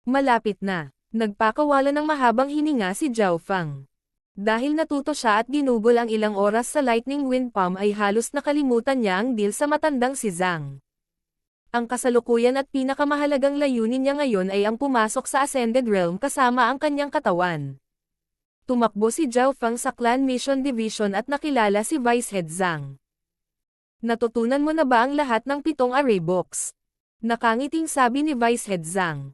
Malapit na, nagpakawala ng mahabang hininga si Zhao Fang. Dahil natuto siya at ginugol ang ilang oras sa Lightning Wind Palm ay halos nakalimutan niya ang deal sa matandang si Zhang. Ang kasalukuyan at pinakamahalagang layunin niya ngayon ay ang pumasok sa Ascended Realm kasama ang kanyang katawan. Tumakbo si Zhao Fang sa Clan Mission Division at nakilala si Vice Head Zhang. Natutunan mo na ba ang lahat ng 7 array box? Nakangiting sabi ni Vice Head Zhang.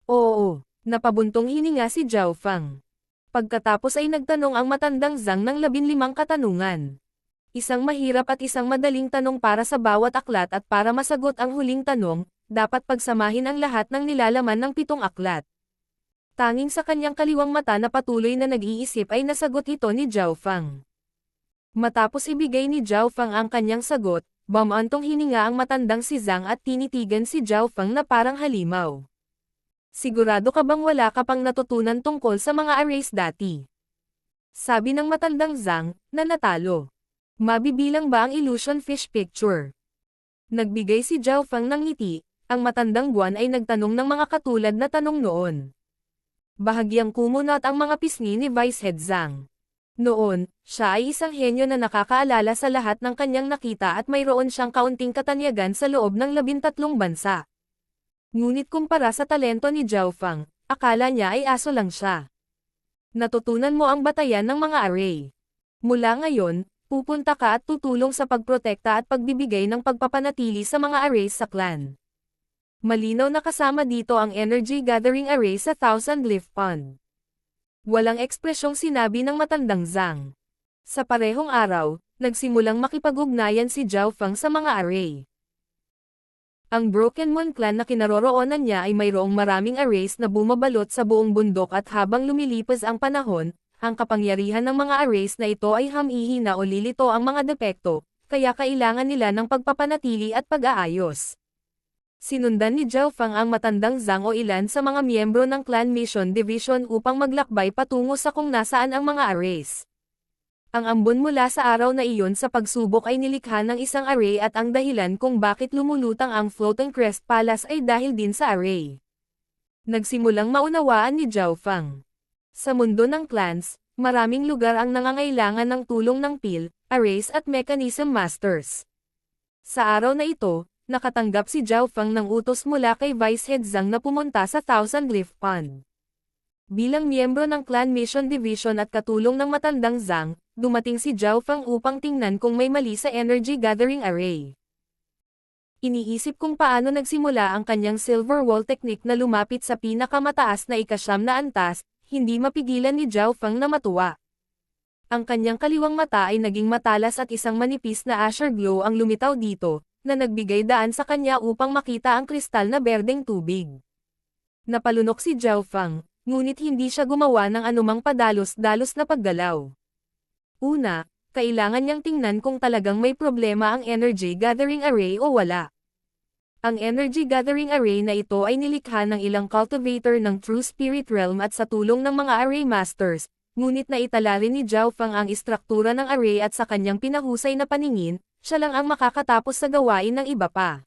Oo, napabuntong hininga si Zhao Fang. Pagkatapos ay nagtanong ang matandang Zhang ng 15 katanungan. Isang mahirap at isang madaling tanong para sa bawat aklat at para masagot ang huling tanong, dapat pagsamahin ang lahat ng nilalaman ng 7 aklat. Tanging sa kanyang kaliwang mata na patuloy na nag-iisip ay nasagot ito ni Zhao Fang. Matapos ibigay ni Zhao Fang ang kanyang sagot, bumantong hininga ang matandang si Zhang at tinitigan si Zhao Fang na parang halimaw. Sigurado ka bang wala ka pang natutunan tungkol sa mga arrays dati? Sabi ng matandang Zhang, na natalo. Mabibilang ba ang Illusion Fish Picture? Nagbigay si Zhao Fang ng ngiti, ang matandang buwan ay nagtanong ng mga katulad na tanong noon. Bahagyang kumunot ang mga pisngi ni Vice Head Zhang. Noon, siya ay isang henyo na nakakaalala sa lahat ng kanyang nakita at mayroon siyang kaunting katanyagan sa loob ng 13 bansa. Ngunit kumpara sa talento ni Zhao Fang, akala niya ay aso lang siya. Natutunan mo ang batayan ng mga array. Mula ngayon, pupunta ka at tutulong sa pagprotekta at pagbibigay ng pagpapanatili sa mga arrays sa clan. Malinaw na kasama dito ang Energy Gathering Array sa Thousand Leaf Pond. Walang ekspresyong sinabi ng matandang Zhang. Sa parehong araw, nagsimulang makipag-ugnayan si Zhao Fang sa mga array. Ang Broken Moon Clan na kinaroroonan niya ay mayroong maraming arrays na bumabalot sa buong bundok at habang lumilipas ang panahon, ang kapangyarihan ng mga arrays na ito ay humihina o lilito ang mga depekto, kaya kailangan nila ng pagpapanatili at pag-aayos. Sinundan ni Zhao Fang ang matandang Zhang o ilan sa mga miyembro ng Clan Mission Division upang maglakbay patungo sa kung nasaan ang mga arrays. Ang ambon mula sa araw na iyon sa pagsubok ay nilikha ng isang array at ang dahilan kung bakit lumulutang ang Floating Crest Palace ay dahil din sa array. Nagsimulang maunawaan ni Zhao Fang. Sa mundo ng clans, maraming lugar ang nangangailangan ng tulong ng PIL, arrays at mechanism masters. Sa araw na ito, nakatanggap si Zhao Fang ng utos mula kay Vice Head Zhang na pumunta sa Thousand Leaf Pond. Bilang miyembro ng Clan Mission Division at katulong ng matandang Zhang, dumating si Zhao Fang upang tingnan kung may mali sa energy gathering array. Iniisip kung paano nagsimula ang kanyang silver wall technique na lumapit sa pinakamataas na ikasyam na antas, hindi mapigilan ni Zhao Fang na matuwa. Ang kanyang kaliwang mata ay naging matalas at isang manipis na azure glow ang lumitaw dito, na nagbigay daan sa kanya upang makita ang kristal na berdeng tubig. Napalunok si Zhao Fang, ngunit hindi siya gumawa ng anumang padalos-dalos na paggalaw. Una, kailangan niyang tingnan kung talagang may problema ang energy gathering array o wala. Ang energy gathering array na ito ay nilikha ng ilang cultivator ng True Spirit Realm at sa tulong ng mga array masters, ngunit naitala rin ni Zhao Fang ang istruktura ng array at sa kanyang pinahusay na paningin, siya lang ang makakatapos sa gawain ng iba pa.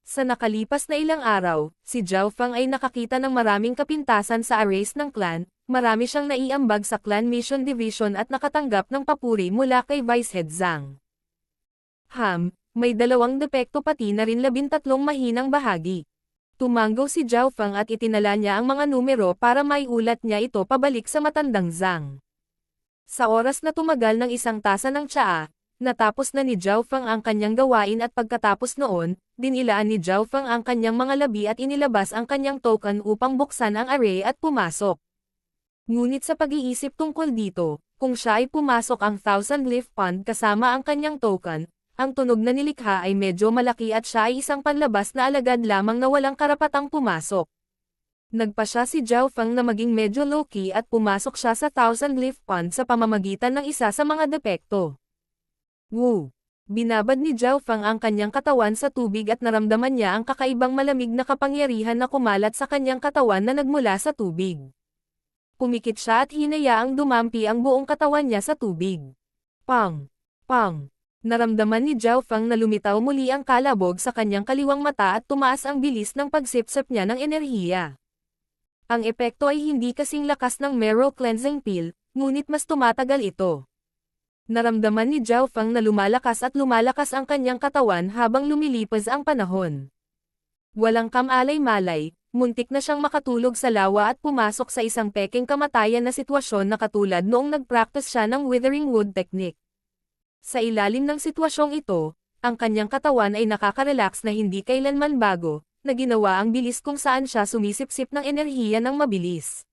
Sa nakalipas na ilang araw, si Zhao Fang ay nakakita ng maraming kapintasan sa arrays ng clan, marami siyang naiambag sa Clan Mission Division at nakatanggap ng papuri mula kay Vice Head Zhang. May dalawang depekto pati na rin 13 mahinang bahagi. Tumanggo si Zhao Fang at itinala niya ang mga numero para maiulat niya ito pabalik sa matandang Zhang. Sa oras na tumagal ng isang tasa ng tsaa, natapos na ni Zhao Fang ang kanyang gawain at pagkatapos noon, dinilaan ni Zhao Fang ang kanyang mga labi at inilabas ang kanyang token upang buksan ang array at pumasok. Ngunit sa pag-iisip tungkol dito, kung siya ay pumasok ang Thousand Leaf Pond kasama ang kanyang token, ang tunog na nilikha ay medyo malaki at siya ay isang panlabas na alagad lamang na walang karapatang pumasok. Nagpa siya si Zhao Fang na maging medyo low-key at pumasok siya sa Thousand Leaf Pond sa pamamagitan ng isa sa mga depekto. Woo! Binabad ni Zhao Fang ang kanyang katawan sa tubig at naramdaman niya ang kakaibang malamig na kapangyarihan na kumalat sa kanyang katawan na nagmula sa tubig. Pumikit siya at hinayaang dumampi ang buong katawan niya sa tubig. Pang! Pang! Naramdaman ni Zhao Fang na lumitaw muli ang kalabog sa kanyang kaliwang mata at tumaas ang bilis ng pagsipsip niya ng enerhiya. Ang epekto ay hindi kasing lakas ng Marrow Cleansing Pill, ngunit mas tumatagal ito. Naramdaman ni Zhao Fang na lumalakas ang kanyang katawan habang lumilipas ang panahon. Walang kamalay-malay, muntik na siyang makatulog sa lawa at pumasok sa isang peking kamatayan na sitwasyon na katulad noong nag-practice siya ng Withering Wood Technique. Sa ilalim ng sitwasyong ito, ang kanyang katawan ay nakaka-relax na hindi kailanman bago, na ginawa ang bilis kung saan siya sumisipsip ng enerhiya ng mabilis.